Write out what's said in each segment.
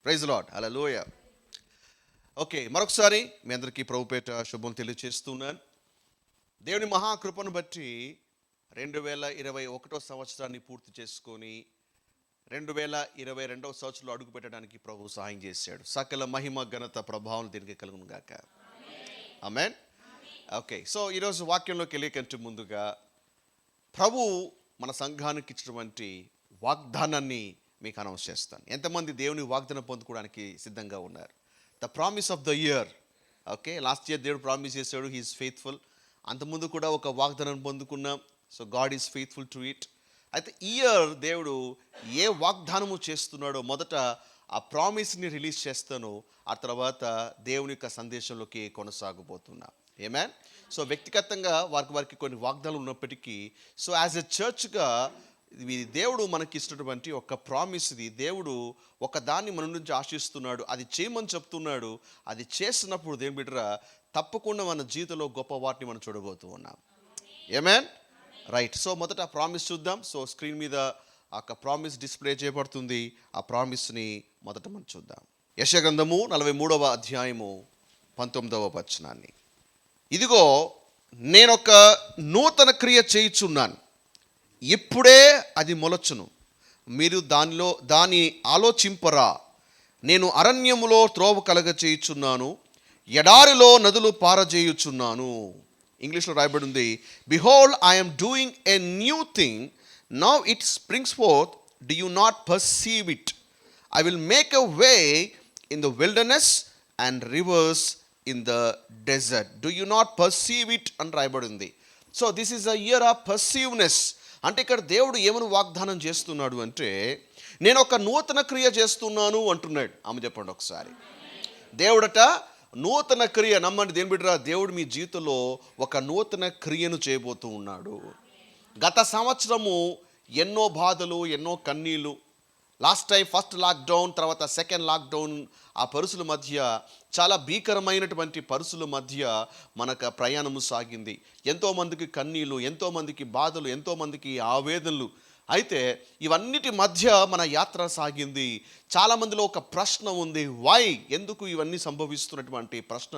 Praise lord. హల్లెలూయా. Okay, మరొకసారి మీ అందరికీ ప్రభుపేట శుభం తెలియజేస్తున్నాను. దేవుని మహాకృపను బట్టి 2021 సంవత్సరాన్ని పూర్తి చేసుకొని 2022 సంవత్సరంలో అడుగు పెట్టడానికి ప్రభు సహాయం చేశాడు. సకల మహిమ ఘనత ప్రభావం దీనికి కలుగును గాక. ఆమేన్. ఓకే, సో ఈరోజు వాక్యంలోకి వెళ్ళే కంటే ముందుగా ప్రభు మన సంఘానికి ఇచ్చినటువంటి వాగ్దానాన్ని మీకు అనౌన్స్ చేస్తాను. ఎంతమంది దేవుని వాగ్దానం పొందుకోవడానికి సిద్ధంగా ఉన్నారు? The promise of the year. Okay, last year దేవుడు ప్రామిస్ చేశాడు, హీఈస్ ఫెయిత్ఫుల్. అంతకుముందు కూడా ఒక వాగ్దానం పొందుకున్నాం. So God is faithful to it. అయితే ఈ ఇయర్ దేవుడు ఏ వాగ్దానము చేస్తున్నాడో మొదట ఆ ప్రామిస్ని రిలీజ్ చేస్తాను, ఆ తర్వాత దేవుని యొక్క సందేశంలోకి కొనసాగబోతున్నా. ఆమేన్. సో వ్యక్తిగతంగా వారికి కొన్ని వాగ్దానాలు ఉన్నప్పటికీ, సో యాజ్ ఎ చర్చ్గా ఇది దేవుడు మనకి ఇచ్చినటువంటి ఒక ప్రామిస్. ఇది దేవుడు ఒక దాన్ని మన నుంచి ఆశిస్తున్నాడు, అది చేయమని చెప్తున్నాడు. అది చేసినప్పుడు దేని బిడ్డరా తప్పకుండా మన జీవితంలో గొప్ప వాటిని మనం చూడబోతూ ఉన్నాం. ఆమేన్. రైట్. సో మొదట ఆ ప్రామిస్ చూద్దాం. సో స్క్రీన్ మీద ఆ ప్రామిస్ డిస్ప్లే చేయబడుతుంది. ఆ ప్రామిస్ని మొదట మనం చూద్దాం. యెషయా గ్రంథము 43వ అధ్యాయము 19వ వచనాన్ని. ఇదిగో నేనొక నూతన క్రియ చేయుచున్నాను, ఇప్పుడే అది మొలచును, మీరు దాని ఆలోచింపరా. నేను అరణ్యములో త్రోవ కలగ చేయుచున్నాను, ఎడారిలో నదులు పారజేయుచున్నాను. ఇంగ్లీష్లో రాయబడి ఉంది, behold I'm doing a new thing, now it springs forth, do you not perceive it. I will make a way in the wilderness and rivers in the desert. Do you not perceive it అని రాయబడి ఉంది. So this is a year of perceiveness. అంటే ఇక్కడ దేవుడు ఏమని వాగ్దానం చేస్తున్నాడు అంటే, నేను ఒక నూతన క్రియ చేస్తున్నాను అంటున్నాడు. ఆమె చెప్పండి ఒకసారి. దేవుడట నూతన క్రియ. నమ్మండి దేని బిడ్డరా, దేవుడు మీ జీవితంలో ఒక నూతన క్రియను చేయబోతూ ఉన్నాడు. గత సంవత్సరము ఎన్నో బాధలు, ఎన్నో కన్నీళ్ళు. లాస్ట్ టైం ఫస్ట్ లాక్డౌన్, తర్వాత సెకండ్ లాక్డౌన్, ఆ పరుసుల మధ్య చాలా భీకరమైనటువంటి పరుసుల మధ్య మనకు ప్రయాణము సాగింది. ఎంతోమందికి కన్నీళ్ళు, ఎంతోమందికి బాధలు, ఎంతోమందికి ఆవేదనలు. అయితే ఇవన్నిటి మధ్య మన యాత్ర సాగింది. చాలామందిలో ఒక ప్రశ్న ఉంది, వై, ఎందుకు ఇవన్నీ సంభవిస్తున్నటువంటి ప్రశ్న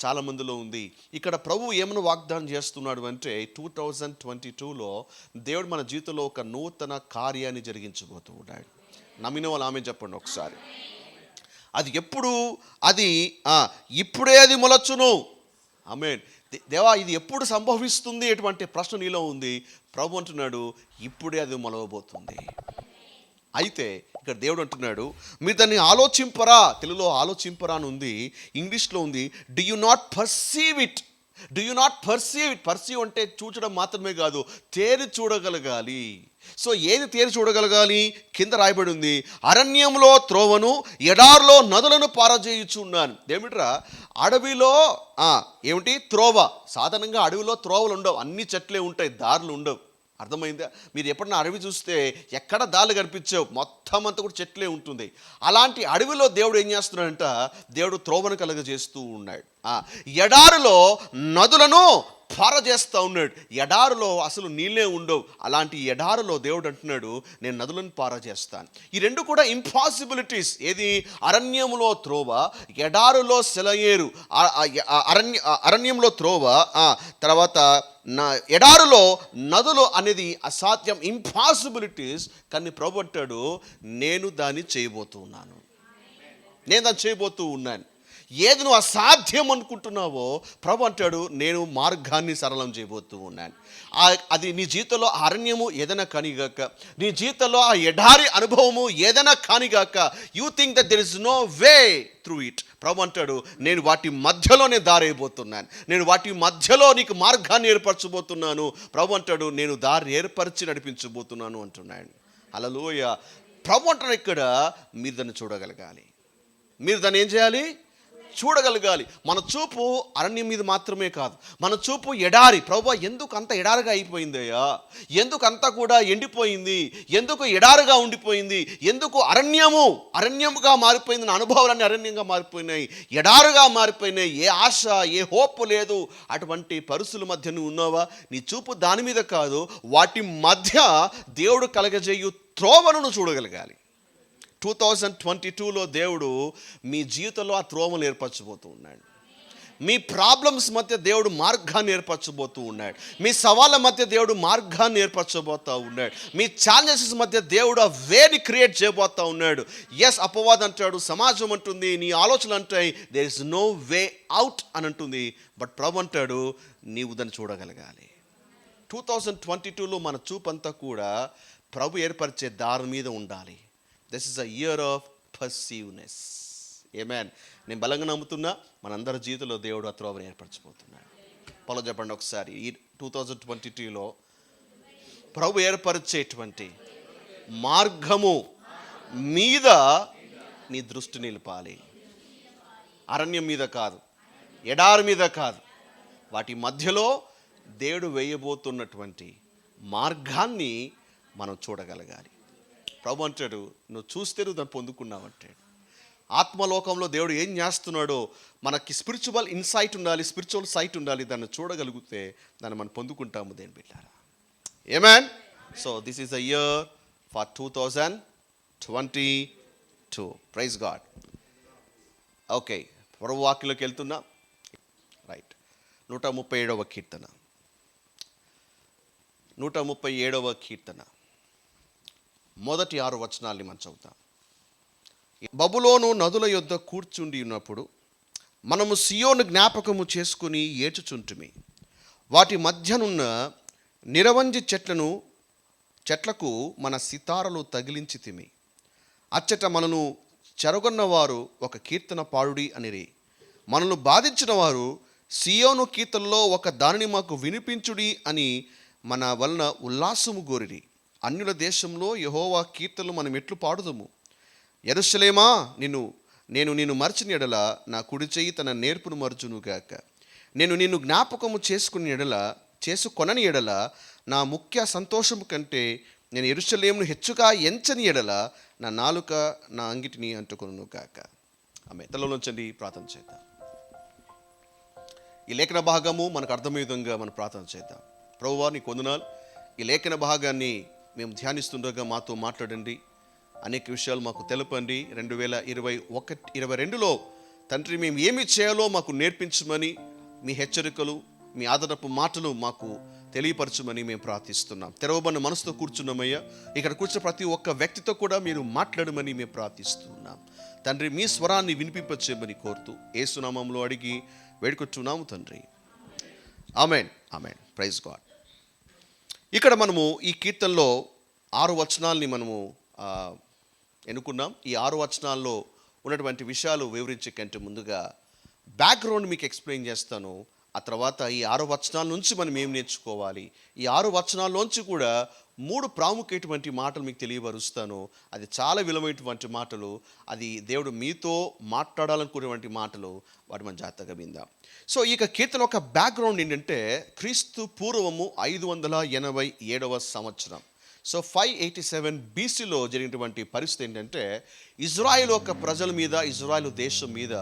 చాలామందిలో ఉంది. ఇక్కడ ప్రభు ఏమైనా వాగ్దానం చేస్తున్నాడు అంటే 2022లో దేవుడు మన జీవితంలో ఒక నూతన కార్యాన్ని జరిగించబోతూ ఉన్నాడు. నమ్మిన వాళ్ళు ఆమె చెప్పండి ఒకసారి. అది ఎప్పుడు? అది ఇప్పుడే అది మొలచును. ఆమేన్. దేవా, ఇది ఎప్పుడు సంభవిస్తుంది ఎటువంటి ప్రశ్న నీలో ఉంది. ప్రభు అంటున్నాడు, ఇప్పుడే అది మొలవబోతుంది. అయితే ఇక్కడ దేవుడు అంటున్నాడు, మీరు దాన్ని ఆలోచింపరా. తెలుగులో ఆలోచింపరా అని ఉంది, ఇంగ్లీష్లో ఉంది do you not perceive it. Do you not perceive it. Perceive అంటే చూచడం మాత్రమే కాదు, తేరి చూడగలగాలి. సో ఏది తేరి చూడగలగాలి? కింద రాయబడి ఉంది, అరణ్యంలో త్రోవను, ఎడారిలో నదులను పారజేయుచున్నాను. ఏమిట్రా? అడవిలో ఏమిటి? త్రోవ. సాధారణంగా అడవిలో త్రోవలు ఉండవు, అన్ని చెట్లే ఉంటాయి, దారులు ఉండవు. అర్థమైందా? మీరు ఎప్పుడన్నా అడవి చూస్తే ఎక్కడ దారులు కనిపించవు, మొత్తం అంతా కూడా చెట్లే ఉంటుంది. అలాంటి అడవిలో దేవుడు ఏం చేస్తున్నాడంట? దేవుడు త్రోవను కలుగజేస్తూ ఉన్నాడు. ఎడారిలో నదులను పారజేస్తూ ఉన్నాడు. ఎడారిలో అసలు నీళ్ళే ఉండవు. అలాంటి ఎడారిలో దేవుడు అంటున్నాడు, నేను నదులను పారజేస్తాను. ఈ రెండు కూడా ఇంపాసిబిలిటీస్. ఏది? అరణ్యంలో త్రోవ, ఎడారిలో సెలయేరు. అరణ్యంలో త్రోవ, తర్వాత ఎడారిలో నదులు అనేది అసాధ్యం, ఇంపాసిబిలిటీస్. కానీ ప్రభు అంటాడు, నేను దాన్ని చేయబోతూ ఉన్నాను. నేను దాన్ని చేయబోతూ ఉన్నాను. ఏది నువ్వు అసాధ్యం అనుకుంటున్నావో ప్రభు అంటాడు, నేను మార్గాన్ని సరళం చేయబోతూ ఉన్నాను. అది నీ జీవితంలో అరణ్యము ఏదైనా కానిగాక, నీ జీవితంలో ఆ ఎడారి అనుభవము ఏదైనా కానిగాక, you think that there is no way through it. ప్రభు అంటాడు, నేను వాటి మధ్యలోనే దారేయబోతున్నాను, నేను వాటి మధ్యలో నీకు మార్గాన్ని ఏర్పరచబోతున్నాను. ప్రభు అంటాడు, నేను దారి ఏర్పరిచి నడిపించబోతున్నాను అంటున్నాడు. హల్లెలూయా. ప్రభు అంటాడు ఇక్కడ, మీరు దాన్ని చూడగలగాలి. మీరు దాన్ని ఏం చేయాలి? చూడగలగాలి. మన చూపు అరణ్యం మీద మాత్రమే కాదు, మన చూపు ఎడారి. ప్రభువా, ఎందుకు అంత ఎడారిగా అయిపోయిందయ్యా? ఎందుకు అంతా కూడా ఎండిపోయింది? ఎందుకు ఎడారిగా ఉండిపోయింది? ఎందుకు అరణ్యముగా మారిపోయింది? నా అనుభవాలన్నీ అరణ్యంగా మారిపోయినాయి, ఎడారుగా మారిపోయినాయి. ఏ ఆశ, ఏ హోప్ లేదు. అటువంటి పరిస్థితుల మధ్య నువ్వు ఉన్నావా? నీ చూపు దాని మీద కాదు, వాటి మధ్య దేవుడు కలగజేయు త్రోవను చూడగలగాలి. 2022లో దేవుడు మీ జీవితంలో ఆ త్రోవను ఏర్పరచబోతూ ఉన్నాడు. మీ ప్రాబ్లమ్స్ మధ్య దేవుడు మార్గాన్ని ఏర్పరచబోతూ ఉన్నాడు. మీ సవాళ్ళ మధ్య దేవుడు మార్గాన్ని ఏర్పరచబోతూ ఉన్నాడు. మీ ఛాలెంజెస్ మధ్య దేవుడు ఆ వేని క్రియేట్ చేయబోతూ ఉన్నాడు. ఎస్, అపవాదం అంటాడు, సమాజం అంటుంది, నీ ఆలోచనలు అంటాయి there is no way out అని అంటుంది. బట్ ప్రభు అంటాడు నీవు దాన్ని చూడగలగాలి. 2022లో మన చూపంతా కూడా ప్రభు ఏర్పరిచే దారి మీద ఉండాలి. This is a year of perceiveness. ఆమేన్. నేను బలంగా నమ్ముతున్నా మనందరి జీవితంలో దేవుడు ఆ త్రోవను ఏర్పరచబోతున్నాడు. పౌలు చెప్పండి ఒకసారి, ఈ 2022లో ప్రభు ఏర్పరిచేటువంటి మార్గము మీద నీ దృష్టి నిలపాలి. అరణ్యం మీద కాదు, ఎడారి మీద కాదు, వాటి మధ్యలో దేవుడు వేయబోతున్నటువంటి మార్గాన్ని మనం చూడగలగాలి. ప్రభు అంటాడు నువ్వు చూస్తే నువ్వు దాన్ని పొందుకున్నావు అంటాడు. ఆత్మలోకంలో దేవుడు ఏం చేస్తున్నాడో మనకి స్పిరిచువల్ ఇన్సైట్ ఉండాలి, స్పిరిచువల్ సైట్ ఉండాలి. దాన్ని చూడగలిగితే దాన్ని మనం పొందుకుంటాము దేని బిడ్డారా. ఆమేన్. So this is a year for 2022. Praise God. Okay, ప్రభు వాక్యంలోకి వెళ్తున్నా. రైట్, 137వ కీర్తన, 137వ కీర్తన మొదటి 6 వచనాల్ని మనం చదువుతాం. బబులోను నదుల యొద్ద కూర్చుండి ఉన్నప్పుడు మనము సియోను జ్ఞాపకము చేసుకుని ఏడ్చుచుంటిమి. వాటి మధ్యనున్న నిరవంజి చెట్లకు మన సితారలు తగిలించితిమి. అచ్చట మనను చెరగొన్నవారు ఒక కీర్తన పాడుడి అనిరి. మనను బాధించిన వారు సియోను కీర్తనలో ఒక దానిని మాకు వినిపించుడి అని మన వలన ఉల్లాసము గోరిరి. అన్యుల దేశంలో యెహోవా కీర్తనలు మనం ఎట్లు పాడుదము. యెరూషలేమా, నేను నిన్ను మరచిన ఎడల నా కుడి చెయ్యి తన నేర్పును మరచును గాక. నేను నిన్ను జ్ఞాపకము చేసుకొనని ఎడల నా ముఖ్య సంతోషము కంటే నేను యెరూషలేమును హెచ్చుగా ఎంచని ఎడల నా నాలుక నా అంగిటిని అంటుకొనును గాక. ఆమె తలలోంచండి, ప్రార్థన చేద్దాం. ఈ లేఖన భాగము మనకు అర్థమయ్యే విధంగా మనం ప్రార్థన చేద్దాం. ప్రభువా నీకు వందనాలు. ఈ లేఖన భాగాన్ని మేము ధ్యానిస్తుండగా మాతో మాట్లాడండి, అనేక విషయాలు మాకు తెలపండి. 2022లో తండ్రి మేము ఏమి చేయాలో మాకు నేర్పించమని, మీ హెచ్చరికలు, మీ ఆదరపు మాటలు మాకు తెలియపరచమని మేము ప్రార్థిస్తున్నాం. తెరవబడిన మనసుతో కూర్చున్నామయ్యా. ఇక్కడ కూర్చున్న ప్రతి ఒక్క వ్యక్తితో కూడా మీరు మాట్లాడమని మేము ప్రార్థిస్తున్నాం. తండ్రి మీ స్వరాన్ని వినిపింపచేయమని కోరుతూ యేసు నామములో అడిగి వేడుకొచ్చున్నాము తండ్రి. ఆమేన్, ఆమేన్. Praise God. ఇక్కడ మనము ఈ కీర్తనలో 6 వచనాల్ని మనము ఎన్నుకున్నాం. ఈ 6 వచనాల్లో ఉన్నటువంటి విషయాలు వివరించే కంటే ముందుగా బ్యాక్గ్రౌండ్ మీకు ఎక్స్ప్లెయిన్ చేస్తాను. ఆ తర్వాత ఈ 6 వచనాల నుంచి మనం ఏం నేర్చుకోవాలి, ఈ 6 వచనాల్లోంచి కూడా 3 ప్రాముఖ్యమైనటువంటి మాటలు మీకు తెలియపరుస్తాను. అది చాలా విలువైనటువంటి మాటలు, అది దేవుడు మీతో మాట్లాడాలనుకునేటువంటి మాటలు. వాటి మన జాగ్రత్తగా విందాం. సో ఈ కీర్తన ఒక బ్యాక్గ్రౌండ్ ఏంటంటే క్రీస్తు పూర్వము 587వ సంవత్సరం. సో 587 BCలో జరిగినటువంటి పరిస్థితి ఏంటంటే ఇజ్రాయెల్ యొక్క ప్రజల మీద, ఇజ్రాయెల్ దేశం మీద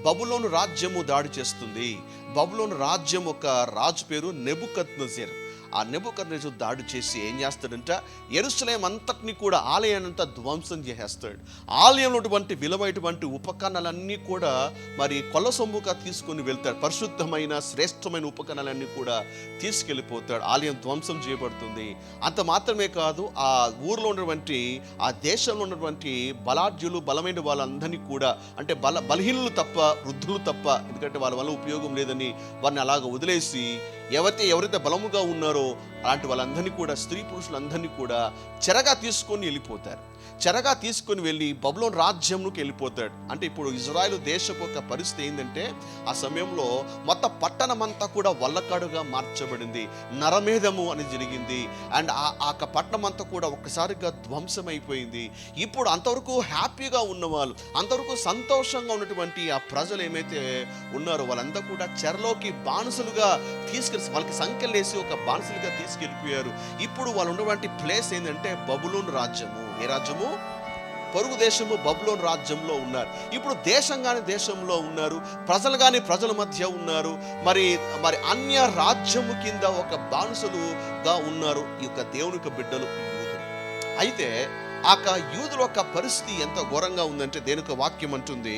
బబులోను రాజ్యము దాడి చేస్తుంది. బబులోను రాజ్యం ఒక రాజు పేరు నెబుకద్నెజర్. ఆ నెబుకద్నెజర్ దాడి చేసి ఏం చేస్తాడంటే యెరూషలేం అంతటిని కూడా, ఆలయాన్ని అంతా ధ్వంసం చేసేస్తాడు. ఆలయంలో ఉన్నటువంటి విలువైనటువంటి ఉపకరణాలన్నీ కూడా మరి కొల్ల సొమ్ముగా తీసుకొని వెళ్తాడు. పరిశుద్ధమైన శ్రేష్టమైన ఉపకరణాలన్నీ కూడా తీసుకెళ్ళిపోతాడు. ఆలయం ధ్వంసం చేయబడుతుంది. అంత మాత్రమే కాదు, ఆ ఊరిలో ఉన్నటువంటి, ఆ దేశంలో ఉన్నటువంటి బలాఢ్యులు, బలమైన వాళ్ళందరినీ కూడా, అంటే బలహీనులు తప్ప, వృద్ధులు తప్ప, ఎందుకంటే వాళ్ళ వల్ల ఉపయోగం లేదని వారిని అలాగ వదిలేసి ఎవరైతే బలముగా ఉన్నారో అలాంటి వాళ్ళందరినీ కూడా, స్త్రీ పురుషులందరినీ కూడా చెరగా తీసుకొని వెళ్ళిపోతారు. చెరగా తీసుకొని వెళ్ళి బబులోను రాజ్యంలోకి వెళ్ళిపోతాడు. అంటే ఇప్పుడు ఇజ్రాయెల్ దేశపు ఒక పరిస్థితి ఏంటంటే ఆ సమయంలో మొత్తం పట్టణం అంతా కూడా వల్లకాడుగా మార్చబడింది. నరమేధము అని జరిగింది. అండ్ ఆ పట్టణం అంతా కూడా ఒక్కసారిగా ధ్వంసం అయిపోయింది. ఇప్పుడు అంతవరకు హ్యాపీగా ఉన్నవాళ్ళు, అంతవరకు సంతోషంగా ఉన్నటువంటి ఆ ప్రజలు ఏమైతే ఉన్నారో వాళ్ళంతా కూడా చెరలోకి బానిసలుగా వాళ్ళకి సంఖ్యలేసి ఒక బానిసలుగా తీసుకెళ్ళిపోయారు. ఇప్పుడు వాళ్ళు ఉన్నటువంటి ప్లేస్ ఏంటంటే బబులోను రాజ్యము. ఏ రాజ్యము? పొరుగు దేశము బబులోను రాజ్యంలో ఉన్నారు. ఇప్పుడు దేశంగానే దేశంలో ఉన్నారు, ప్రజలు కానీ ప్రజల మధ్య ఉన్నారు. మరి అన్య రాజ్యము కింద ఒక బానిసలుగా ఉన్నారు ఈ యొక్క దేవుని యొక్క బిడ్డలు, యూదులు. అయితే యూదుల యొక్క పరిస్థితి ఎంత ఘోరంగా ఉందంటే దేనికి వాక్యం అంటుంది,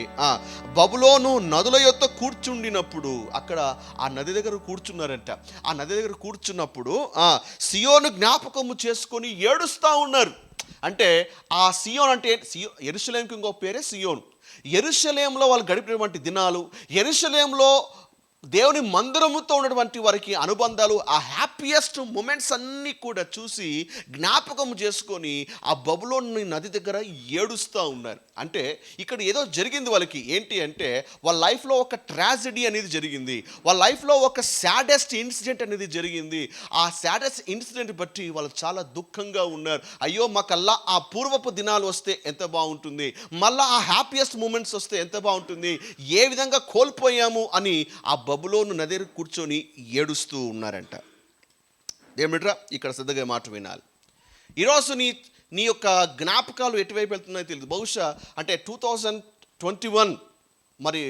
బబులోను నదుల యొద్ద కూర్చుండినప్పుడు, అక్కడ ఆ నది దగ్గర కూర్చున్నారంట. ఆ నది దగ్గర కూర్చున్నప్పుడు సియోను జ్ఞాపకము చేసుకొని ఏడుస్తూ ఉన్నారు. అంటే ఆ సియోన్ అంటే యెరూషలేముకి ఇంకో పేరే సియోను. యెరూషలేములో వాళ్ళు గడిపినటువంటి దినాలు, యెరూషలేములో దేవుని మందిరముతో ఉన్నటువంటి వారికి అనుబంధాలు, ఆ హ్యాపీయెస్ట్ మూమెంట్స్ అన్నీ కూడా చూసి జ్ఞాపకం చేసుకొని ఆ బబులోని నది దగ్గర ఏడుస్తూ ఉన్నారు. అంటే ఇక్కడ ఏదో జరిగింది వాళ్ళకి. ఏంటి అంటే వాళ్ళ లైఫ్లో ఒక ట్రాజడీ అనేది జరిగింది, వాళ్ళ లైఫ్లో ఒక సాడెస్ట్ ఇన్సిడెంట్ అనేది జరిగింది. ఆ సాడెస్ట్ ఇన్సిడెంట్ బట్టి వాళ్ళు చాలా దుఃఖంగా ఉన్నారు. అయ్యో మాకల్లా ఆ పూర్వపు దినాలు వస్తే ఎంత బాగుంటుంది, మళ్ళీ ఆ హ్యాపీయెస్ట్ మూమెంట్స్ వస్తే ఎంత బాగుంటుంది, ఏ విధంగా కోల్పోయాము అని ఆ బబులోను నది కూర్చొని ఏడుస్తూ ఉన్నారంట. ఏమిట్రా ఇక్కడ శ్రద్ధగా మాట వినాలి. ఈరోజు నీ యొక్క జ్ఞాపకాలు ఎటువైపు వెళ్తున్నాయో తెలియదు. బహుశా అంటే 2021 మరి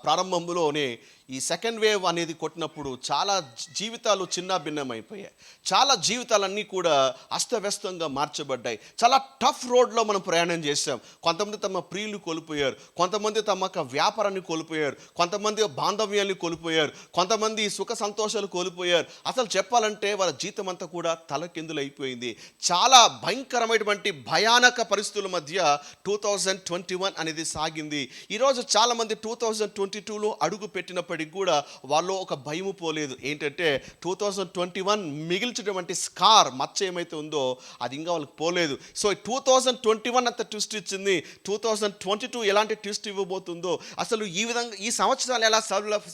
ప్రారంభంలోనే ఈ సెకండ్ వేవ్ అనేది కొట్టినప్పుడు చాలా జీవితాలు చిన్న భిన్నమైపోయాయి. చాలా జీవితాలన్నీ కూడా అస్తవ్యస్తంగా మార్చబడ్డాయి. చాలా టఫ్ రోడ్లో మనం ప్రయాణం చేసాం. కొంతమంది తమ ప్రియులు కోల్పోయారు, కొంతమంది తమ వ్యాపారాన్ని కోల్పోయారు, కొంతమంది బాంధవ్యాన్ని కోల్పోయారు, కొంతమంది సుఖ సంతోషాలు కోల్పోయారు. అసలు చెప్పాలంటే వాళ్ళ జీవితం అంతా కూడా తలకిందులైపోయింది. చాలా భయంకరమైనటువంటి భయానక పరిస్థితుల మధ్య 2021 అనేది సాగింది. ఈరోజు చాలామంది 2022లో అడుగు పెట్టినప్పటికీ కూడా వాళ్ళు ఒక భయము పోలేదు. ఏంటంటే 2021 మిగిల్చినటువంటి స్కార్ మచ్చ ఏమైతే ఉందో అది ఇంకా వాళ్ళకి పోలేదు. సో 2021 అంత ట్విస్ట్ ఇచ్చింది, 2022 ఎలాంటి ట్విస్ట్ ఇవ్వబోతుందో, అసలు ఈ విధంగా ఈ సంవత్సరాలు ఎలా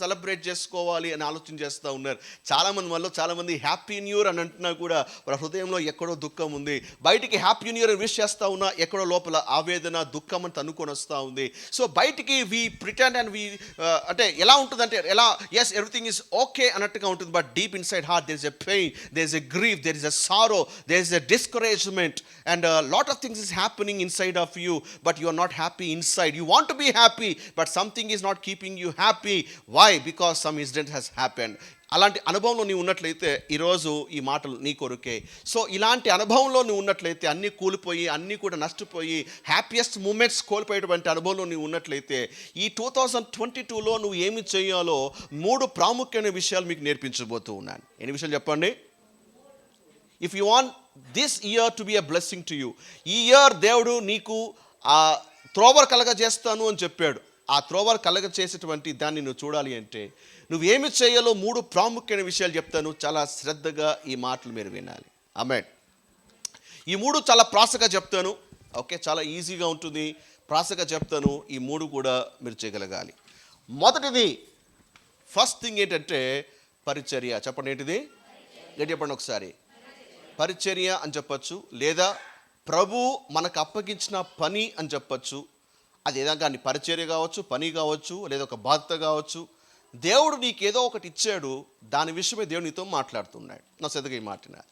సెలబ్రేట్ చేసుకోవాలి అని ఆలోచన చేస్తూ ఉన్నారు. చాలామంది హ్యాపీ న్యూ ఇయర్ అని అంటున్నా కూడా వాళ్ళ హృదయంలో ఎక్కడో దుఃఖం ఉంది. బయటికి హ్యాపీ న్యూ ఇయర్ విష్ చేస్తూ ఉన్నా ఎక్కడో లోపల ఆవేదన, దుఃఖం అని తన్నుకొని వస్తూ ఉంది. సో బయటికి వి ప్రిటెండ్ అండ్ అంటే ఎలా ఉంటుందంటే ఎస్ ఎవ్రీథింగ్ ఈజ్ ఓకే అన్నట్టుగా ఉంటుంది. But deep inside heart there is a pain, there is a grief, there is a sorrow, there is a discouragement and lot of things is happening inside of you. But you are not happy inside. You want to be happy but something is not keeping you happy. Why? Because some incident has happened. అలాంటి అనుభవంలో నీవు ఉన్నట్లయితే ఈరోజు ఈ మాటలు నీ కొరకే. So ఇలాంటి అనుభవంలో నువ్వు ఉన్నట్లయితే, అన్నీ కూలిపోయి అన్నీ కూడా నష్టపోయి హ్యాపీయెస్ట్ మూమెంట్స్ కోల్పోయేటువంటి అనుభవంలో నువ్వు ఉన్నట్లయితే, ఈ 2022లో నువ్వు ఏమి చేయాలో 3 ప్రాముఖ్యమైన విషయాలు మీకు నేర్పించబోతూ ఉన్నాను. ఎన్ని విషయాలు చెప్పండి? If you want this year to be a blessing to you, ఈ ఇయర్ దేవుడు నీకు ఆ త్రోవర్ కలగజేస్తాను అని చెప్పాడు. ఆ త్రోవర్ కలగ చేసేటువంటి దాన్ని నువ్వు చూడాలి అంటే నువ్వేమి చేయాలో 3 ప్రాముఖ్యమైన విషయాలు చెప్తాను. చాలా శ్రద్ధగా ఈ మాటలు మీరు వినాలి. ఆమేన్. ఈ 3 చాలా ప్రాసగా చెప్తాను. ఓకే, చాలా ఈజీగా ఉంటుంది, ప్రాసగా చెప్తాను. ఈ 3 కూడా మీరు చేయగలగాలి. మొదటిది, ఫస్ట్ థింగ్ ఏంటంటే పరిచర్య. చెప్పండి, ఏంటిది? ఏంటి చెప్పండి ఒకసారి. పరిచర్య అని చెప్పచ్చు, లేదా ప్రభు మనకు అప్పగించిన పని అని చెప్పచ్చు. అది ఏదైనా కానీ పరిచర్య కావచ్చు, పని కావచ్చు, లేదా ఒక బాధ్యత కావచ్చు. దేవుడు నీకేదో ఒకటి ఇచ్చాడు, దాని విషయమే దేవుడు నీతో మాట్లాడుతున్నాడు. నా శ్రద్ధగా ఈ మాట్లాడినా.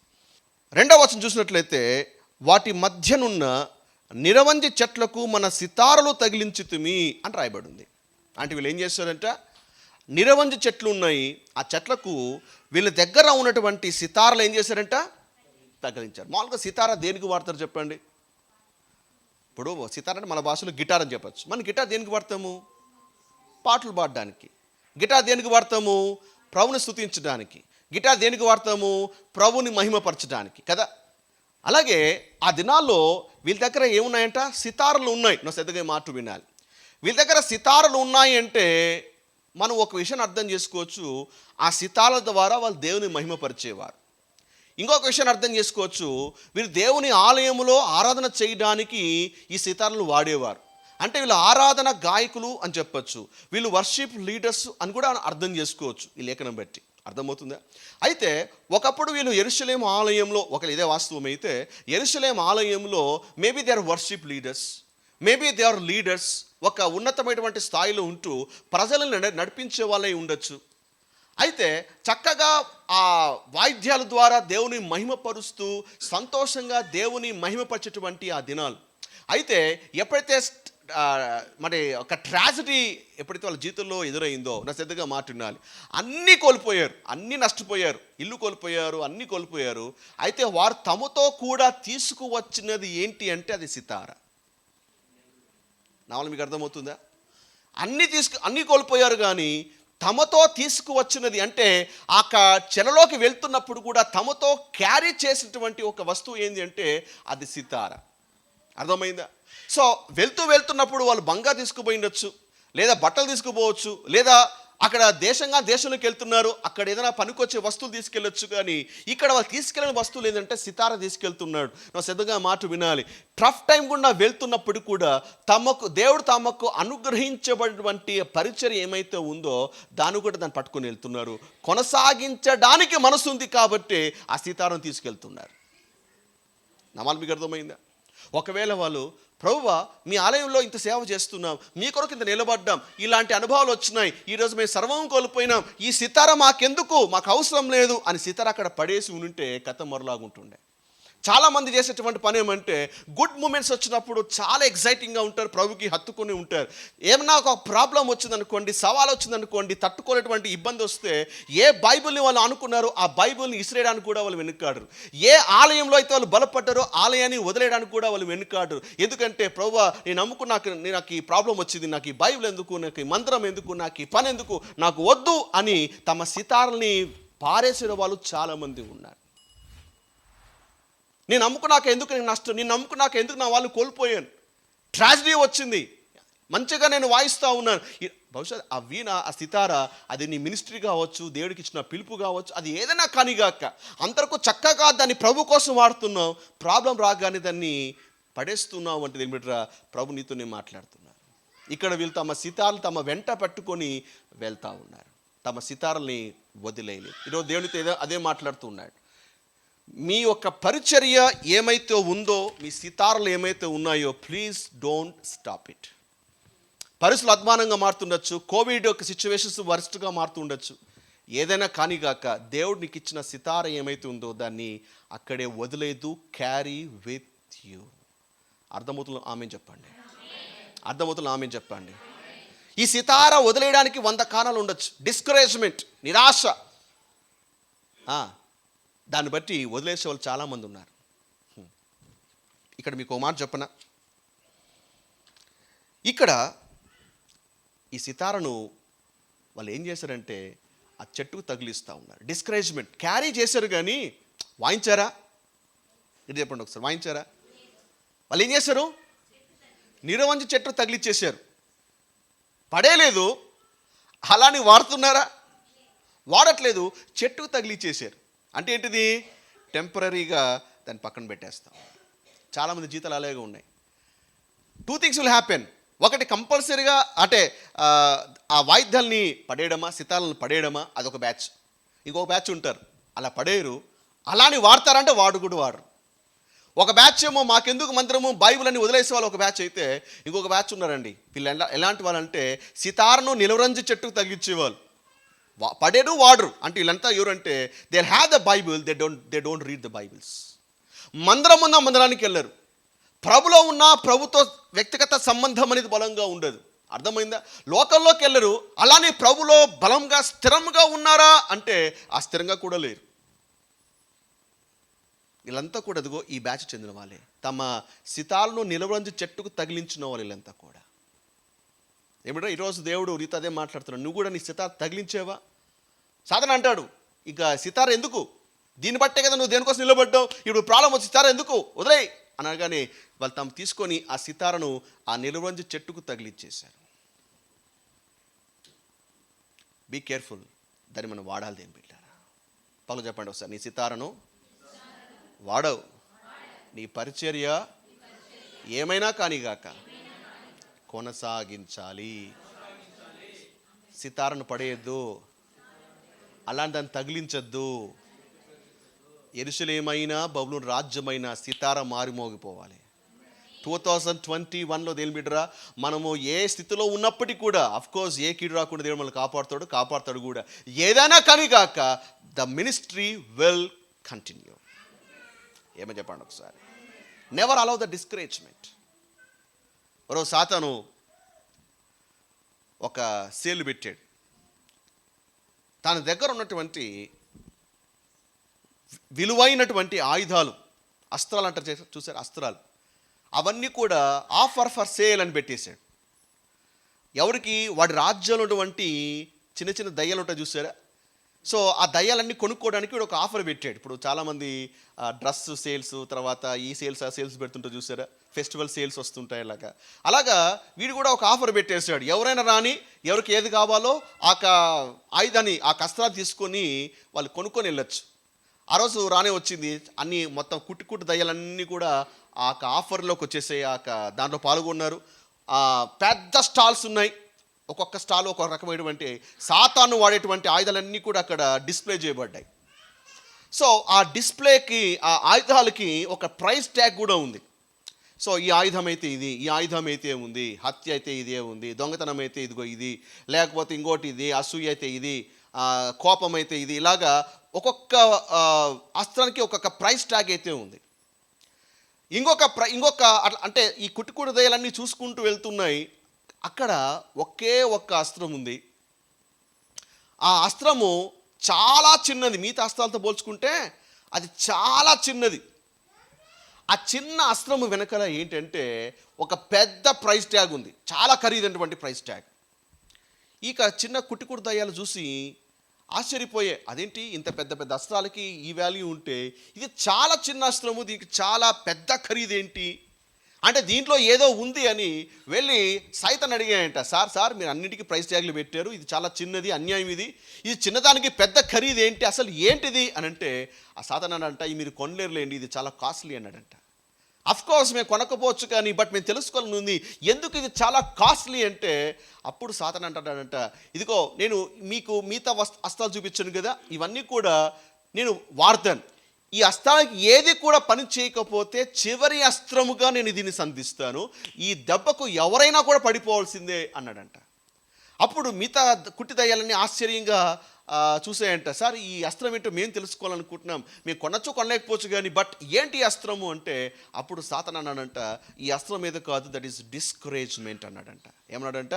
2వ వచనం చూసినట్లయితే, వాటి మధ్యనున్న నిరవంజి చెట్లకు మన సితారలు తగిలించితిమి అని రాయబడి ఉంది. అంటే వీళ్ళు ఏం చేశారంట, నిరవంజి చెట్లు ఉన్నాయి, ఆ చెట్లకు వీళ్ళ దగ్గర ఉన్నటువంటి సితారలు ఏం చేశారంట, తగిలించారు. మామూలుగా సితార దేనికి వాడతారు చెప్పండి? ఇప్పుడు సితార అంటే మన భాషలో గిటార్ అని చెప్పచ్చు. మన గిటార్ దేనికి వాడతాము? పాటలు పాడడానికి. గిటార్ దేనికి వాడతాము? ప్రభుని స్తుతించడానికి. గిటార్ దేనికి వాడతాము? ప్రభుని మహిమపరచడానికి కదా. అలాగే ఆ దినాల్లో వీళ్ళ దగ్గర ఏమున్నాయంట? సితారలు ఉన్నాయి. నా శ్రద్ధగా మాట వినాలి. వీళ్ళ దగ్గర సితారలు ఉన్నాయి అంటే మనం ఒక విషయాన్ని అర్థం చేసుకోవచ్చు, ఆ సితారల ద్వారా వాళ్ళు దేవుని మహిమపరిచేవారు. ఇంకొక విషయాన్ని అర్థం చేసుకోవచ్చు, వీరు దేవుని ఆలయంలో ఆరాధన చేయడానికి ఈ సితారలు వాడేవారు. అంటే వీళ్ళు ఆరాధన గాయకులు అని చెప్పచ్చు, వీళ్ళు వర్షిప్ లీడర్స్ అని కూడా అర్థం చేసుకోవచ్చు ఈ లేఖనం బట్టి. అర్థమవుతుందా? అయితే ఒకప్పుడు వీళ్ళు యెరూషలేము ఆలయంలో, ఇదే వాస్తవం అయితే, యెరూషలేము ఆలయంలో maybe they are worship leaders, maybe they are leaders, ఒక ఉన్నతమైనటువంటి స్థాయిలో ఉంటూ ప్రజలను నడిపించే వాళ్ళై ఉండొచ్చు. అయితే చక్కగా ఆ వాయిద్యాల ద్వారా దేవుని మహిమపరుస్తూ సంతోషంగా దేవుని మహిమపరిచేటువంటి ఆ దినాలు. అయితే ఎప్పుడైతే మరి ఒక ట్రాజడీ ఎప్పుడైతే వాళ్ళ జీవితంలో ఎదురైందో నా శ్రద్ధగా మాట వినాలి. అన్నీ కోల్పోయారు, అన్నీ నష్టపోయారు, ఇల్లు కోల్పోయారు, అన్నీ కోల్పోయారు. అయితే వారు తమతో కూడా తీసుకువచ్చినది ఏంటి అంటే అది సితార. నా వల్ల మీకు అర్థమవుతుందా? అన్నీ కోల్పోయారు, కానీ తమతో తీసుకువచ్చినది అంటే ఆ చెరలోకి వెళ్తున్నప్పుడు కూడా తమతో క్యారీ చేసినటువంటి ఒక వస్తువు ఏంటి అంటే అది సితార. అర్థమైందా? సో వెళ్తున్నప్పుడు వాళ్ళు బంగారు తీసుకుపోయి ఉండొచ్చు, లేదా బట్టలు తీసుకుపోవచ్చు, లేదా అక్కడ దేశంలోకి వెళ్తున్నారు, అక్కడ ఏదైనా పనికొచ్చే వస్తువులు తీసుకెళ్ళొచ్చు. కానీ ఇక్కడ వాళ్ళు తీసుకెళ్ళిన వస్తువులు ఏంటంటే సితార తీసుకెళ్తున్నాడు. నా శ్రద్ధగా మాట వినాలి. టఫ్ టైం గుండా వెళ్తున్నప్పుడు కూడా దేవుడు తమకు అనుగ్రహించబడినటువంటి పరిచర్య ఏమైతే ఉందో దాన్ని పట్టుకొని వెళ్తున్నారు. కొనసాగించడానికి మనసు ఉంది కాబట్టి ఆ సితారను తీసుకెళ్తున్నారు. నమాలు మీకు అర్థమైందా? ఒకవేళ వాళ్ళు ప్రభువా మీ ఆలయంలో ఇంత సేవ చేస్తున్నాం, మీ కొరకు ఇంత నిలబడ్డాం, ఇలాంటి అనుభవాలు వచ్చినాయి, ఈరోజు మేము సర్వం కోల్పోయినాం, ఈ సితార మాకెందుకు, మాకు అవసరం లేదు అని సితార అక్కడ పడేసి ఉంటే కథ మరలాగుంటుండే. చాలామంది చేసేటువంటి పని ఏమంటే గుడ్ మూమెంట్స్ వచ్చినప్పుడు చాలా ఎగ్జైటింగ్గా ఉంటారు, ప్రభుకి హత్తుకొని ఉంటారు. ఏమన్నా ఒక ప్రాబ్లం వచ్చిందనుకోండి, సవాల్ వచ్చిందనుకోండి, తట్టుకోలేటువంటి ఇబ్బంది వస్తే ఏ బైబిల్ని వాళ్ళు అనుకున్నారో ఆ బైబిల్ని ఇసిరేయడానికి కూడా వాళ్ళు వెనుకాడరు. ఏ ఆలయంలో అయితే వాళ్ళు బలపడ్డారో ఆలయాన్ని వదిలేయడానికి కూడా వాళ్ళు వెనుకాడరు. ఎందుకంటే ప్రభువా నాకు ఈ ప్రాబ్లం వచ్చింది, నాకు ఈ బైబిల్ ఎందుకు, నాకు ఈ మంత్రం ఎందుకు, నాకు ఈ పని ఎందుకు, నాకు వద్దు అని తమ సితారల్ని పారేసిన వాళ్ళు చాలామంది ఉన్నారు. నేను నమ్ముకున్నాక ఎందుకు నేను నష్టం, నేను నమ్ముకున్నాక ఎందుకు నా వాళ్ళు కోల్పోయాను, ట్రాజడీ వచ్చింది, మంచిగా నేను వాయిస్తూ ఉన్నాను. బహుశా ఆ వీణ, ఆ సితార, అది నీ మినిస్ట్రీ కావచ్చు, దేవుడికి ఇచ్చిన పిలుపు కావచ్చు, అది ఏదైనా కానిగాక అందరికీ చక్కగా దాన్ని ప్రభు కోసం వాడుతున్నావు, ప్రాబ్లం రాగానే దాన్ని పడేస్తున్నావు అంటే ఏమిట్రా, ప్రభు నీతో నేను మాట్లాడుతున్నాను. ఇక్కడ వీళ్ళు తమ సితార్లు తమ వెంట పట్టుకొని వెళ్తూ ఉన్నారు, తమ సితారల్ని వదిలేయలేదు. ఈరోజు దేవునితో అదే మాట్లాడుతూ ఉన్నాడు. మీ యొక్క పరిచర్య ఏమైతే ఉందో, మీ సితారలు ఏమైతే ఉన్నాయో, ప్లీజ్ డోంట్ స్టాప్ ఇట్. పరిస్థితులు అధ్వానంగా మారుతుండొచ్చు, కోవిడ్ యొక్క సిచ్యువేషన్స్ వర్స్ట్గా మారుతుండొచ్చు, ఏదైనా కానిగాక దేవుడు నీకు ఇచ్చిన సితార ఏమైతే ఉందో దాన్ని అక్కడే వదిలేదు. Carry with you. అర్థమవుతున్న ఆమె చెప్పండి, అర్థమవుతున్న ఆమె చెప్పండి. ఈ సితార వదిలేయడానికి 100 కారణాలు ఉండొచ్చు. డిస్కరేజ్మెంట్, నిరాశ, దాన్ని బట్టి వదిలేసే వాళ్ళు చాలామంది ఉన్నారు. ఇక్కడ మీకు ఒక మాట చెప్పనా, ఇక్కడ ఈ సితారను వాళ్ళు ఏం చేశారంటే ఆ చెట్టుకు తగిలిస్తూ ఉన్నారు. డిస్కరేజ్మెంట్, క్యారీ చేశారు కానీ వాయించారా? ఇది చెప్పండి ఒకసారి, వాయించారా? వాళ్ళు ఏం చేశారు? నిరవంజి చెట్టు తగిలిచ్చేశారు, పడేయలేదు. అలాని వాడుతున్నారా? వాడట్లేదు, చెట్టుకు తగిలిచ్చేశారు. అంటే ఏంటిది? టెంపరీగా దాన్ని పక్కన పెట్టేస్తాం. చాలామంది జీతాలు అలాగే ఉన్నాయి. 2 things will happen. ఒకటి కంపల్సరీగా అంటే ఆ వాయిద్యాల్ని పడేయడమా, సితాలను పడేయడమా, అదొక బ్యాచ్. ఇంకొక బ్యాచ్ ఉంటారు అలా పడేయరు, అలాని వాడతారంటే వాడు కూడా వాడరు. ఒక బ్యాచ్ ఏమో మాకెందుకు మంత్రము బైబిల్ అని వదిలేసే వాళ్ళు ఒక బ్యాచ్ అయితే, ఇంకొక బ్యాచ్ ఉన్నారండి. వీళ్ళు ఎలాంటి వాళ్ళంటే సితారను నిలవరంజి చెట్టుకు తగ్గించేవాళ్ళు, పడేడు వాడరు. అంటే వీళ్ళంతా ఎవరంటే they have the Bible, they don't read the Bibles. మందిరం ఉన్న మందిరానికి వెళ్ళరు, ప్రభులో ఉన్న ప్రభుతో వ్యక్తిగత సంబంధం అనేది బలంగా ఉండదు. అర్థమైందా? లోకల్లోకి వెళ్ళరు, అలానే ప్రభులో బలంగా స్థిరంగా ఉన్నారా అంటే ఆ స్థిరంగా కూడా లేరు. వీళ్ళంతా కూడా అదిగో ఈ బ్యాచ్ చెందిన వాళ్ళే. తమ సితాలను నిలవరంజి చెట్టుకు తగిలించిన వాళ్ళు వీళ్ళంతా కూడా. ఏమిటో ఈరోజు దేవుడు నీతో అదే మాట్లాడుతున్నాడు. నువ్వు కూడా నీ సితార తగిలించేవా? సాధన అంటాడు, ఇక సితార ఎందుకు, దీన్ని బట్టే కదా నువ్వు దేనికోసం నిలబడ్డావు, ఇప్పుడు ప్రాబ్లం వచ్చి సితార ఎందుకు వదిలేయి అనగానే వాళ్ళు తాము తీసుకొని ఆ సితారను ఆ నిలవరంజి చెట్టుకు తగిలిచ్చేశారు. బీ కేర్ఫుల్, దాన్ని మనం వాడాలి. ఏం పెట్టారా? పలు చెప్పండి ఒకసారి. నీ సితారను వాడవు, నీ పరిచర్య ఏమైనా కానిగాక కొనసాగించాలి. సితారను పడేయద్దు, అలాంటి దాన్ని తగిలించద్దు. యెరూషలేమైనా బబులోను రాజ్యమైన సితార మారిమోగిపోవాలి. 2021లో దేని బిడ్డరా, మనము ఏ స్థితిలో ఉన్నప్పటికీ కూడా అఫ్కోర్స్ ఏ కీడు రాకుండా దేవుడు మనల్ని కాపాడుతాడు కూడా. ఏదైనా కానీ కాక ద మినిస్ట్రీ విల్ కంటిన్యూ. ఏమని చెప్పండి ఒకసారి. Never allow the discouragement. మరో సాతాను ఒక సేలు పెట్టాడు. తన దగ్గర ఉన్నటువంటి విలువైనటువంటి ఆయుధాలు, అస్త్రాలు అంటారు చూసారు, అస్త్రాలు అవన్నీ కూడా ఆఫర్ ఫర్ సేల్ అని పెట్టేశాడు. ఎవరికి? వాడి రాజ్యంలో ఉన్నటువంటి చిన్న చిన్న దయ్యాలు ఉంటాయి చూసారా, సో ఆ దయ్యాలన్నీ కొనుక్కోవడానికి వీడు ఒక ఆఫర్ పెట్టాడు. ఇప్పుడు చాలామంది డ్రెస్ సేల్స్, తర్వాత ఈ సేల్స్ ఆ సేల్స్ పెడుతుంటారు చూసారా, ఫెస్టివల్ సేల్స్ వస్తుంటాయి. అలాగా వీడు కూడా ఒక ఆఫర్ పెట్టేశాడు. ఎవరైనా రాని, ఎవరికి ఏది కావాలో ఆ ఆయుధాన్ని, ఆ కస్త్రాలు తీసుకొని వాళ్ళు కొనుక్కొని వెళ్ళొచ్చు. ఆ రోజు రానే వచ్చింది. అన్నీ మొత్తం కుట్టి దయ్యాలన్నీ కూడా ఆ ఆఫర్లోకి వచ్చేసాయి. దాంట్లో పాల్గొన్నారు. పెద్ద స్టాల్స్ ఉన్నాయి. ఒక్కొక్క స్టాల్ ఒక్కొక్క రకమైనటువంటి సాతాను వాడేటువంటి ఆయుధాలన్నీ కూడా అక్కడ డిస్ప్లే చేయబడ్డాయి. సో ఆ డిస్ప్లేకి, ఆ ఆయుధాలకి ఒక ప్రైస్ ట్యాగ్ కూడా ఉంది. సో ఈ ఆయుధం అయితే ఇది, ఈ ఆయుధం అయితే ఉంది, హత్య అయితే ఇదే ఉంది, దొంగతనం అయితే ఇదిగో ఇది, లేకపోతే ఇంకోటి ఇది, అసూయ అయితే ఇది, కోపం అయితే ఇది, ఇలాగా ఒక్కొక్క అస్త్రానికి ఒక్కొక్క ప్రైస్ ట్యాగ్ అయితే ఉంది. ఇంకొక అంటే ఈ కుట్టుకుడు దయ్యాలన్నీ చూసుకుంటూ వెళ్తున్నాయి. అక్కడ ఒకే ఒక్క అస్త్రం ఉంది. ఆ అస్త్రము చాలా చిన్నది, మిగతా అస్త్రాలతో పోల్చుకుంటే అది చాలా చిన్నది. ఆ చిన్న అస్త్రము వెనకాల ఏంటంటే ఒక పెద్ద ప్రైస్ ట్యాగ్ ఉంది, చాలా ఖరీదైనటువంటి ప్రైస్ ట్యాగ్. ఇక చిన్న కుట్టుకుడు దయ్యాలు చూసి ఆశ్చర్యపోయే, అదేంటి ఇంత పెద్ద పెద్ద అస్త్రాలకి ఈ వాల్యూ ఉంటే ఇది చాలా చిన్న అస్త్రము, దీనికి చాలా పెద్ద ఖరీదేంటి అంటే దీంట్లో ఏదో ఉంది అని వెళ్ళి సైతాన్ని అడిగాయంట. సార్ మీరు అన్నింటికీ ప్రైస్ ట్యాగ్లు పెట్టారు, ఇది చాలా చిన్నది, అన్యాయం, ఇది చిన్నదానికి పెద్ద ఖరీదు ఏంటి, అసలు ఏంటిది అని అంటే ఆ సాతాను అన్నాడంట, ఇది మీరు కొనలేరులేండి, ఇది చాలా కాస్ట్లీ అన్నాడంట. అఫ్కోర్స్ మేము కొనకపోవచ్చు కానీ బట్ మేము తెలుసుకోవాలని ఉంది, ఎందుకు ఇది చాలా కాస్ట్లీ అంటే అప్పుడు సాతాను అంటాడంట, ఇదిగో నేను మీకు మిగతా అస్త్రాలు చూపించాను కదా, ఇవన్నీ కూడా నేను వాడతాను, ఈ అస్త్రానికి ఏది కూడా పని చేయకపోతే చివరి అస్త్రముగా నేను దీన్ని సంధిస్తాను, ఈ దెబ్బకు ఎవరైనా కూడా పడిపోవాల్సిందే అన్నాడంట. అప్పుడు మిగతా కుట్టి దయ్యాలన్నీ ఆశ్చర్యంగా చూసాయంట, సార్ ఈ అస్త్రం ఏంటో మేము తెలుసుకోవాలనుకుంటున్నాం, మేము కొనలేకపోవచ్చు కానీ బట్ ఏంటి అస్త్రము అంటే అప్పుడు సాతాను అన్నాడంట, ఈ అస్త్రం ఏదో కాదు, దట్ ఈస్ డిస్కరేజ్మెంట్ అన్నాడంట. ఏమన్నాడంట?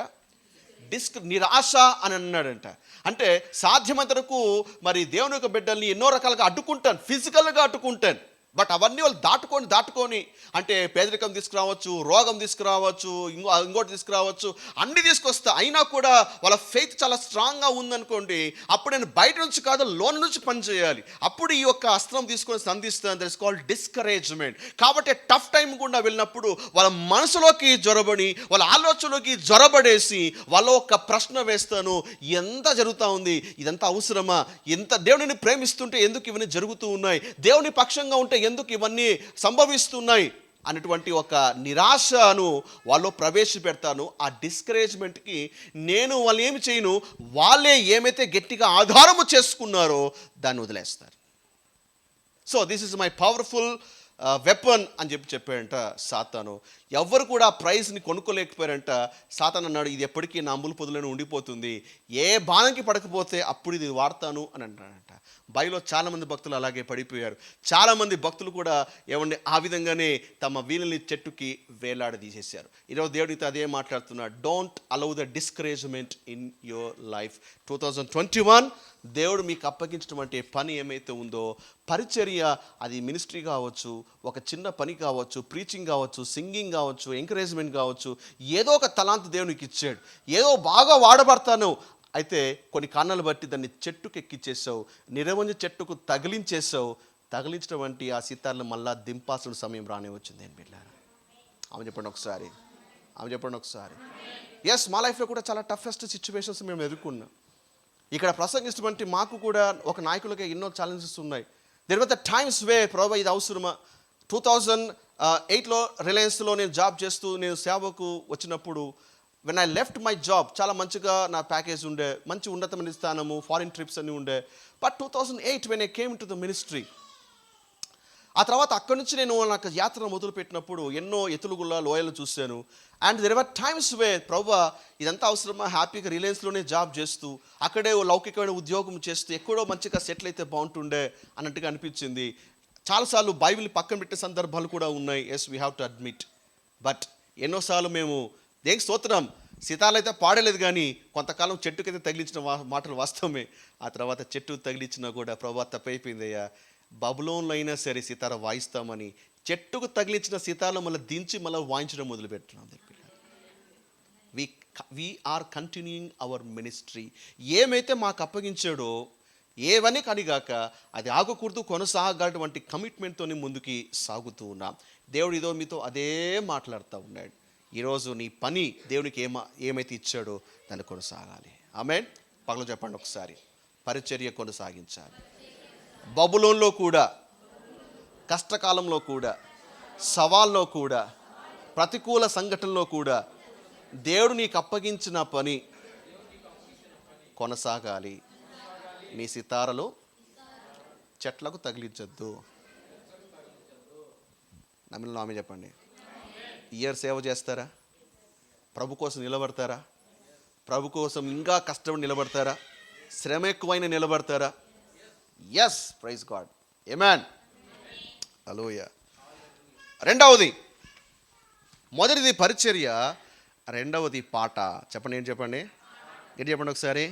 నిరాశ అని అన్నాడంట. అంటే సాధ్యమైనంత వరకు మరి దేవుని యొక్క బిడ్డల్ని ఎన్నో రకాలుగా అడ్డుకుంటాను, ఫిజికల్గా అడ్డుకుంటాను, బట్ అవన్నీ వాళ్ళు దాటుకొని అంటే పేదరికం తీసుకురావచ్చు, రోగం తీసుకురావచ్చు, ఇంకోటి తీసుకురావచ్చు, అన్నీ తీసుకొస్తా, అయినా కూడా వాళ్ళ ఫెయిత్ చాలా స్ట్రాంగ్గా ఉందనుకోండి, అప్పుడు నేను బయట నుంచి కాదు లోన్ నుంచి పని చేయాలి, అప్పుడు ఈ యొక్క అస్త్రం తీసుకొని సంధిస్తాను. That is called discouragement. కాబట్టి టఫ్ టైం గుండా వెళ్ళినప్పుడు వాళ్ళ మనసులోకి జొరబడి, వాళ్ళ ఆలోచనలోకి జొరబడేసి వాళ్ళ ఒక ప్రశ్న వేస్తాను, ఎంత జరుగుతూ ఉంది, ఇదంతా అవసరమా, ఎంత దేవుడిని ప్రేమిస్తుంటే ఎందుకు ఇవన్నీ జరుగుతూ ఉన్నాయి, దేవుని పక్షంగా ఉంటే ఎందుకు ఇవన్నీ సంభవిస్తున్నాయి అనేటువంటి ఒక నిరాశను వాళ్ళు ప్రవేశపెడతాను. ఆ డిస్కరేజ్మెంట్కి నేను వాళ్ళు ఏమి చేయను, వాళ్ళే ఏమైతే గట్టిగా ఆధారము చేసుకున్నారో దాన్ని వదిలేస్తారు. So this is my powerful weapon అని చెప్పాడంట సాతాను. ఎవ్వరు కూడా ప్రైజ్ని కొనుక్కోలేకపోయారంట. సాతాను అన్నాడు, ఇది ఎప్పటికీ నా అంబుల పొదులను ఉండిపోతుంది, ఏ బాణంకి పడకపోతే అప్పుడు ఇది వాడతాను అని అంటాడంట. బైబిల్లో చాలామంది భక్తులు అలాగే పడిపోయారు. చాలామంది భక్తులు కూడా ఏమండి ఆ విధంగానే తమ వీళ్ళని చెట్టుకి వేలాడదీసేశారు. ఈరోజు దేవుడితో అదే మాట్లాడుతున్నాడు, don't allow the discouragement in your life. 2021 దేవుడు మీకు అప్పగించినటువంటి పని ఏమైతే ఉందో, పరిచర్య, అది మినిస్ట్రీ కావచ్చు, ఒక చిన్న పని కావచ్చు, ప్రీచింగ్ కావచ్చు, సింగింగ్ కావచ్చు, ఎంకరేజ్మెంట్ కావచ్చు, ఏదో ఒక తలాంతు దేవునికి ఇచ్చాడు, ఏదో బాగా వాడబడతాను, అయితే కొన్ని కారణాలు బట్టి దాన్ని చెట్టుకు ఎక్కిచ్చేసావు, నిరవంజ చెట్టుకు తగిలించడం వంటి ఆ సితార్లు మళ్ళా దింపాల్సిన సమయం రానే వచ్చింది అని బిడ్డారా. ఆమె చెప్పండి ఒకసారి. ఎస్, మా లైఫ్లో కూడా చాలా టఫెస్ట్ సిచ్యువేషన్స్ మేము ఎదుర్కొన్నాం. ఇక్కడ ప్రసంగిస్తున్నటువంటి మాకు కూడా ఒక నాయకులకి ఎన్నో ఛాలెంజెస్ ఉన్నాయి. దెర్ వర్ ద టైమ్స్ వే ప్రభు ఇది అవసరమా. 2008లో రిలయన్స్లో నేను జాబ్ చేస్తూ నేను సేవకు వచ్చినప్పుడు, when I left my job, చాలా మంచిగా నా ప్యాకేజ్ ఉండే, మంచి ఉన్నతమైన స్థానము, ఫారిన్ ట్రిప్స్ అన్నీ ఉండే. But 2008 when I came to the ministry, ఆ తర్వాత అక్కడి నుంచి నేను నాకు యాత్ర మొదలుపెట్టినప్పుడు ఎన్నో ఎత్తులుగుళ్ళ లోయలు చూశాను. అండ్ దెర్ వర్ టైమ్స్ వే ప్రభువా ఇదంతా అవసరమా, హ్యాపీగా రిలయన్స్లోనే జాబ్ చేస్తూ అక్కడే లౌకికమైన ఉద్యోగం చేస్తూ ఎక్కడో మంచిగా సెటిల్ అయితే బాగుంటుండే అన్నట్టుగా అనిపించింది. చాలాసార్లు బైబిల్ పక్కన పెట్టే సందర్భాలు కూడా ఉన్నాయి. Yes, we have to admit. But ఎన్నోసార్లు మేము దేనికి స్తోత్రం, సితార్లు అయితే పాడలేదు, కానీ కొంతకాలం చెట్టుకైతే తగిలించిన మాటలు వాస్తవమే. ఆ తర్వాత చెట్టు తగిలించినా కూడా ప్రభా తప్పైపోయిందయ్యా, బబులోన్లో అయినా సరే సితార వాయిస్తామని చెట్టుకు తగిలించిన సితార్లు మళ్ళీ దించి మళ్ళీ వాయించడం మొదలుపెట్టినాం. We are continuing our ministry. ఏమైతే మాకు అప్పగించాడో ఏవని కనిగాక అది ఆగకూడదు, కొనసాగటువంటి కమిట్మెంట్తో ముందుకి సాగుతూ ఉన్నాం. దేవుడు ఇదో మీతో అదే మాట్లాడుతూ ఉన్నాడు. ఈరోజు నీ పని దేవునికి ఏమైతే ఇచ్చాడో దాన్ని కొనసాగాలి. ఆమేన్. పగలు చెప్పండి ఒకసారి, పరిచర్య కొనసాగించాలి. బబులోన్లో కూడా, కష్టకాలంలో కూడా, సవాల్లో కూడా, ప్రతికూల సంఘటనలో కూడా దేవుడు నీకు అప్పగించిన పని కొనసాగాలి. నీ సితారలు చెట్లకు తగిలించొద్దు. నమ్మిన ఆమె చెప్పండి. ఇయర్ సేవ చేస్తారా? ప్రభు కోసం నిలబడతారా? ప్రభు కోసం ఇంకా కష్టపడి నిలబడతారా? శ్రమ ఎక్కువైన నిలబడతారా? ఎస్, ప్రైజ్ గాడ్, ఆమేన్, హల్లెలూయా. రెండవది, మొదటిది పరిచర్య, రెండవది పాట. చెప్పండి, ఏంటి చెప్పండి, ఏంటి చెప్పండి ఒకసారి.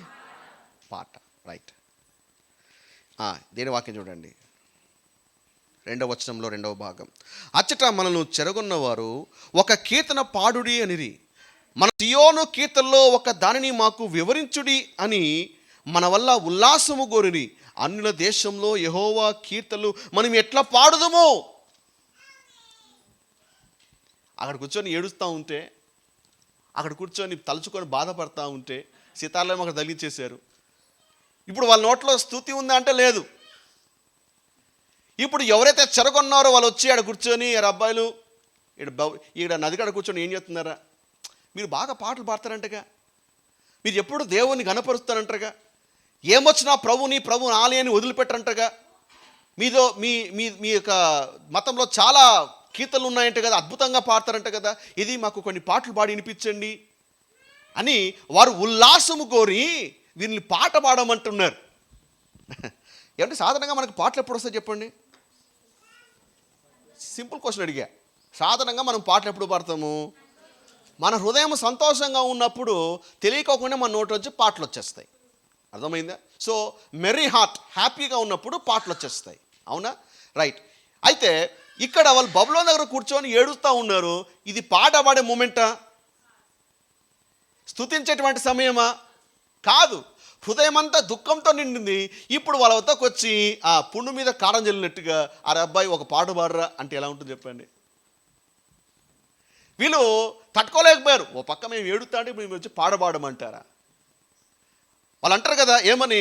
పాట, రైట్. దేని వాక్యం చూడండి, 2వ వచనంలో 2వ భాగం. అచ్చట మనల్ని చెరగొన్నవారు ఒక కీర్తన పాడుడి అనిరి, మన సియోను కీర్తనలో ఒక దానిని మాకు వివరించుడి అని మన వల్ల ఉల్లాసము గోరిని. అన్యుల దేశంలో యెహోవా కీర్తనలు మనం ఎట్లా పాడుదమో. అక్కడ కూర్చొని ఏడుస్తూ ఉంటే, అక్కడ కూర్చొని తలుచుకొని బాధపడతా ఉంటే సితార్లేమో అక్కడ తగిలించేశారు. ఇప్పుడు వాళ్ళ నోట్లో స్తుతి ఉందా అంటే లేదు. ఇప్పుడు ఎవరైతే చెరగొన్నారో వాళ్ళు వచ్చి ఆడ కూర్చొని, అబ్బాయిలు ఈడ నదికాడ కూర్చొని ఏం చేస్తున్నారా, మీరు బాగా పాటలు పాడతారంటగా, మీరు ఎప్పుడు దేవుని గణపరుస్తారంటగా, ఏమొచ్చినా ప్రభు ఆలయాన్ని వదిలిపెట్టరంటగా, మీదో మీ మీ యొక్క మతంలో చాలా కీర్తనలు ఉన్నాయంట కదా, అద్భుతంగా పాడతారంట కదా, ఇది మాకు కొన్ని పాటలు పాడి వినిపించండి అని వారు ఉల్లాసము కోరి వీరిని పాట పాడమంటున్నారు. ఏమంటే సాధారణంగా మనకు పాటలు ఎప్పుడు వస్తాయి చెప్పండి? సింపుల్ క్వశ్చన్ అడిగా. సాధారణంగా మనం పాటలు ఎప్పుడు పాడతాము? మన హృదయం సంతోషంగా ఉన్నప్పుడు తెలియకోకుండా మన నోటి వచ్చి పాటలు వచ్చేస్తాయి. అర్థమైందా? సో మెర్రీ హార్ట్, హ్యాపీగా ఉన్నప్పుడు పాటలు వచ్చేస్తాయి. అవునా? రైట్. అయితే ఇక్కడ వాళ్ళు బబులోను దగ్గర కూర్చొని ఏడుస్తూ ఉన్నారు. ఇది పాట పాడే మూమెంటా? స్తుతించేటువంటి సమయమా? కాదు. హృదయం అంతా దుఃఖంతో నిండింది. ఇప్పుడు వాళ్ళ వద్దకు వచ్చి ఆ పుండు మీద కారం జల్లినట్టుగా, అరే అబ్బాయి ఒక పాట పాడరా అంటే ఎలా ఉంటుంది చెప్పండి? వీళ్ళు తట్టుకోలేకపోయారు. ఓ పక్క మేము ఏడుతా అంటే మేము వచ్చి పాడమంటారా? వాళ్ళు అంటారు కదా, ఏమని,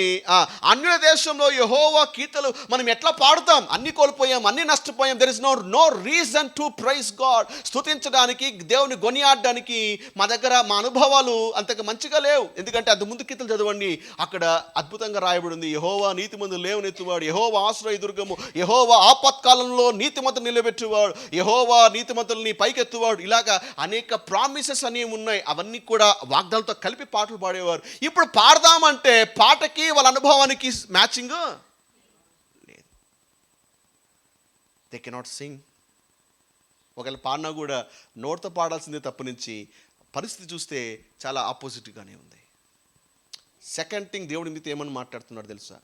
అన్యుల దేశంలో యెహోవా కీర్తనలు మనం ఎట్లా పాడుతాం? అన్ని కోల్పోయాం, అన్ని నష్టపోయాం. There is no reason to praise God. స్తుతించడానికి, దేవుని కొనియాడడానికి మా దగ్గర మా అనుభవాలు అంతగా మంచిగా లేవు. ఎందుకంటే అంత ముందు కీర్తనలు చదవండి, అక్కడ అద్భుతంగా రాయబడింది, యెహోవా నీతిమంతులు లేవనెత్తువాడు, యెహోవా ఆశ్రయ దుర్గము, యెహోవా ఆపత్కాలంలో నీతిమంతులు నిలబెట్టువాడు, యెహోవా నీతిమంతుల్ని పైకెత్తువాడు. ఇలాగా అనేక ప్రామిసెస్ అనేవి ఉన్నాయి. అవన్నీ కూడా వాగ్దాలతో కలిపి పాటలు పాడేవారు. ఇప్పుడు పాడదాం అంటే పాటకి వాళ్ళ అనుభవానికి మ్యాచింగ్ లేదు. They cannot Singh. ఒకవేళ పాడినా కూడా నోటితో పాడాల్సిందే తప్ప నుంచి పరిస్థితి చూస్తే చాలా ఆపోజిట్గానే ఉంది. సెకండ్ థింగ్, దేవుడి మీతో ఏమని మాట్లాడుతున్నాడు తెలుసా?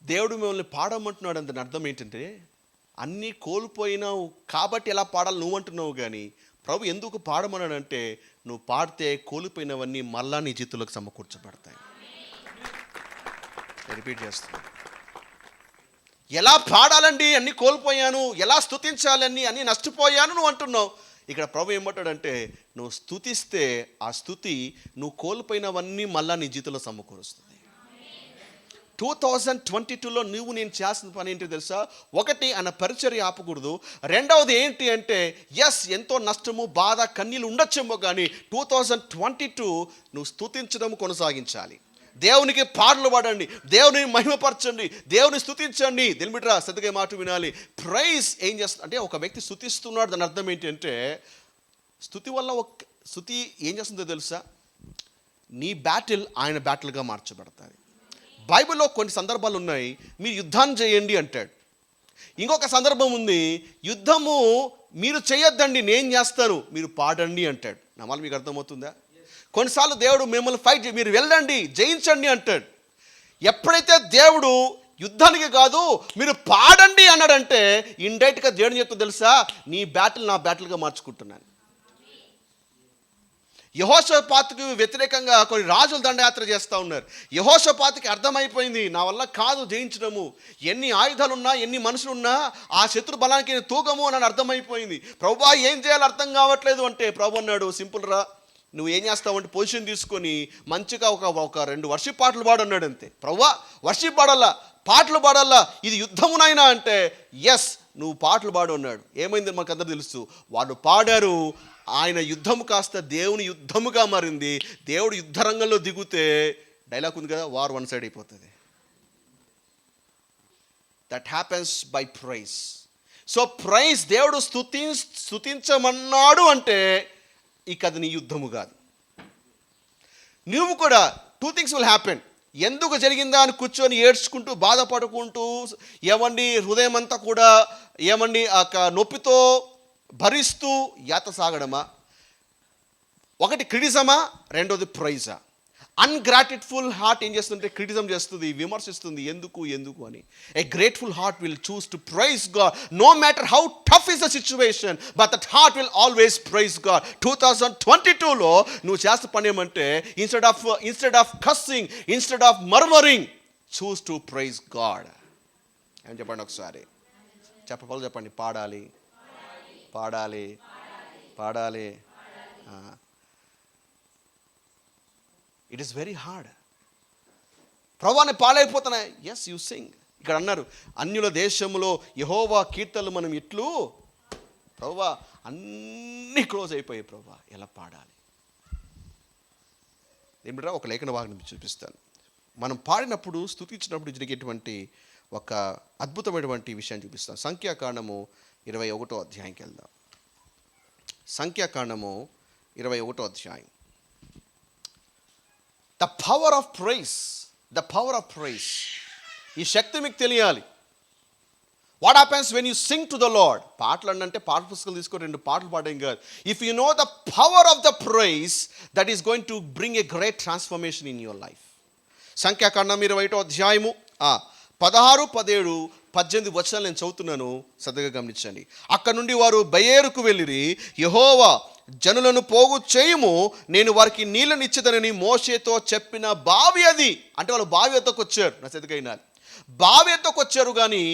దేవుడు మిమ్మల్ని పాడమంటున్నాడు అంటే అర్థం ఏంటంటే, అన్నీ కోల్పోయినావు కాబట్టి ఎలా పాడాలి నువ్వు అంటున్నావు, కానీ ప్రభు ఎందుకు పాడమన్నాడంటే, నువ్వు పాడితే కోల్పోయినవన్నీ మళ్ళా నీ చేతులకు సమకూర్చబడతాయి. రిపీట్ చేస్తున్నా, ఎలా పాడాలండి, అన్నీ కోల్పోయాను, ఎలా స్తుతించాలని అన్నీ నష్టపోయాను నువ్వు అంటున్నావు. ఇక్కడ ప్రభు ఏమంటాడంటే, నువ్వు స్తుతిస్తే ఆ స్తుతి నువ్వు కోల్పోయినవన్నీ మళ్ళా నీ జీవితంలో సమకూరుస్తుంది. 2022లో నువ్వు నేను చేయాల్సిన పని ఏంటి తెలుసా? ఒకటి, ఆయన పరిచర్య ఆపకూడదు. రెండవది ఏంటి అంటే, ఎస్ ఎంతో నష్టము, బాధ, కన్నీళ్ళు ఉండొచ్చేమో, కానీ 2022 నువ్వు స్తుతించడం కొనసాగించాలి. దేవునికి పాటలు పాడండి, దేవుని మహిమపరచండి, దేవుని స్తుతించండి. తెలిమిట్రా శ్రద్ధగా మాట వినాలి. ప్రైజ్ ఏం చేస్తుంది అంటే, ఒక వ్యక్తి స్తుతిస్తున్నాడు, దాని అర్థం ఏంటి అంటే, స్తుతి వల్ల స్తుతి ఏం చేస్తుందో తెలుసా? నీ బ్యాటిల్ ఆయన బ్యాటిల్గా మార్చబడతాయి. బైబిల్లో కొన్ని సందర్భాలు ఉన్నాయి, మీరు యుద్ధాన్ని చేయండి అంటాడు. ఇంకొక సందర్భం ఉంది, యుద్ధము మీరు చేయొద్దండి నేను చేస్తాను, మీరు పాడండి అంటాడు. నా మాట మీకు అర్థమవుతుందా? కొన్నిసార్లు దేవుడు మిమ్మల్ని ఫైట్ మీరు వెళ్ళండి జయించండి అంటాడు. ఎప్పుడైతే దేవుడు యుద్ధానికి కాదు మీరు పాడండి అన్నాడంటే ఇండైరెక్ట్గా దేవుడు చెప్తా తెలుసా, నీ బ్యాటిల్ నా బ్యాటిల్గా మార్చుకుంటున్నాను. యెహోషాపాతుకు వ్యతిరేకంగా కొన్ని రాజులు దండయాత్ర చేస్తూ ఉన్నారు. యెహోషాపాతుకి అర్థమైపోయింది నా వల్ల కాదు జయించడము, ఎన్ని ఆయుధాలున్నా ఎన్ని మనుషులున్నా ఆ శత్రు బలానికి తూగము అని అర్థమైపోయింది. ప్రభువా ఏం చేయాలో అర్థం కావట్లేదు అంటే ప్రభు అన్నాడు, సింపుల్ రా, నువ్వు ఏం చేస్తావంటే పొజిషన్ తీసుకొని మంచిగా ఒక 2 వర్షిప్ పాటలు పాడు అన్నాడు. అంతే. ప్రభువా వర్షిప్ పాడాలా, పాటలు పాడాలా, ఇది యుద్ధమునైనా అంటే ఎస్ నువ్వు పాటలు పాడు అన్నాడు. ఏమైంది మనకు అందరూ తెలుసు, వాళ్ళు పాడారు, ఆయన యుద్ధము కాస్త దేవుని యుద్ధముగా మారింది. దేవుడు యుద్ధ రంగంలో దిగుతే డైలాగ్ ఉంది కదా, వార్ వన్ సైడ్ అయిపోతుంది. That happens by praise. So praise దేవుడు స్తుతించమన్నాడు అంటే ఇక అది నీ యుద్ధము కాదు. నువ్వు కూడా 2 things విల్ హ్యాపెన్. ఎందుకు జరిగిందా అని కూర్చొని ఏడ్చుకుంటూ బాధపడుకుంటూ ఏమండి హృదయం అంతా కూడా ఏమండి నొప్పితో భరిస్తూ యాత సాగడమా? ఒకటి క్రిటిజమా, రెండోది ప్రైజా? అన్గ్రాటిట్ఫుల్ హార్ట్ ఏం చేస్తుంటే క్రిటిజం చేస్తుంది, విమర్శిస్తుంది, ఎందుకు ఎందుకు అని. A grateful heart will choose to praise God no matter how tough is the situation, but that heart will always praise God. 2022లో నువ్వు చేస్తే పని ఏమంటే instead of cursing, instead of murmuring, choose to praise God. ఏం చెప్పండి ఒకసారి చెప్పండి. పాడాలి పాడాలి పాడాలి. It is very hard. ప్రభువాని పాడైపోతున్నాయి. Yes you sing. ఇక్కడ అన్నారు అన్యుల దేశంలో యెహోవా కీర్తనలు మనం ఇట్లు. ప్రభువా అన్నీ క్లోజ్ అయిపోయాయి, ప్రభువా ఎలా పాడాలి? ఏమిట్రా ఒక లేఖన భాగం చూపిస్తాను. మనం పాడినప్పుడు స్తుతించినప్పుడు జరిగేటువంటి ఒక అద్భుతమైనటువంటి విషయాన్ని చూపిస్తాను. సంఖ్యాకాండము 21వ అధ్యాయంకి వెళ్దాం. సంఖ్యాకాండము 21వ అధ్యాయం. The power of praise, the power of praise. ఈ శక్తి మీకు తెలియాలి. What happens when you sing to the Lord? పాటలు అంటే పాట పుస్తకాలు తీసుకొని 2 పాటలు పాడేం కాదు. If you know the power of the praise, that is going to bring a great transformation in your life. సంఖ్యాకాండం 21వ అధ్యాయము 16, 17, 18 వచనాలు నేను చదువుతున్నాను, శ్రద్ధగా గమనించండి. అక్కడ నుండి వారు బయేరుకు వెళ్ళిరి. యెహోవా జనులను పోగు చేయుము, నేను వారికి నీళ్ళని ఇచ్చేదనని మోషేతో చెప్పిన బావి అది. అంటే వాళ్ళు బావి ఎద్దకు వచ్చారు. నా శ్రద్ధగా బావి ఎద్దకు వచ్చారు, కానీ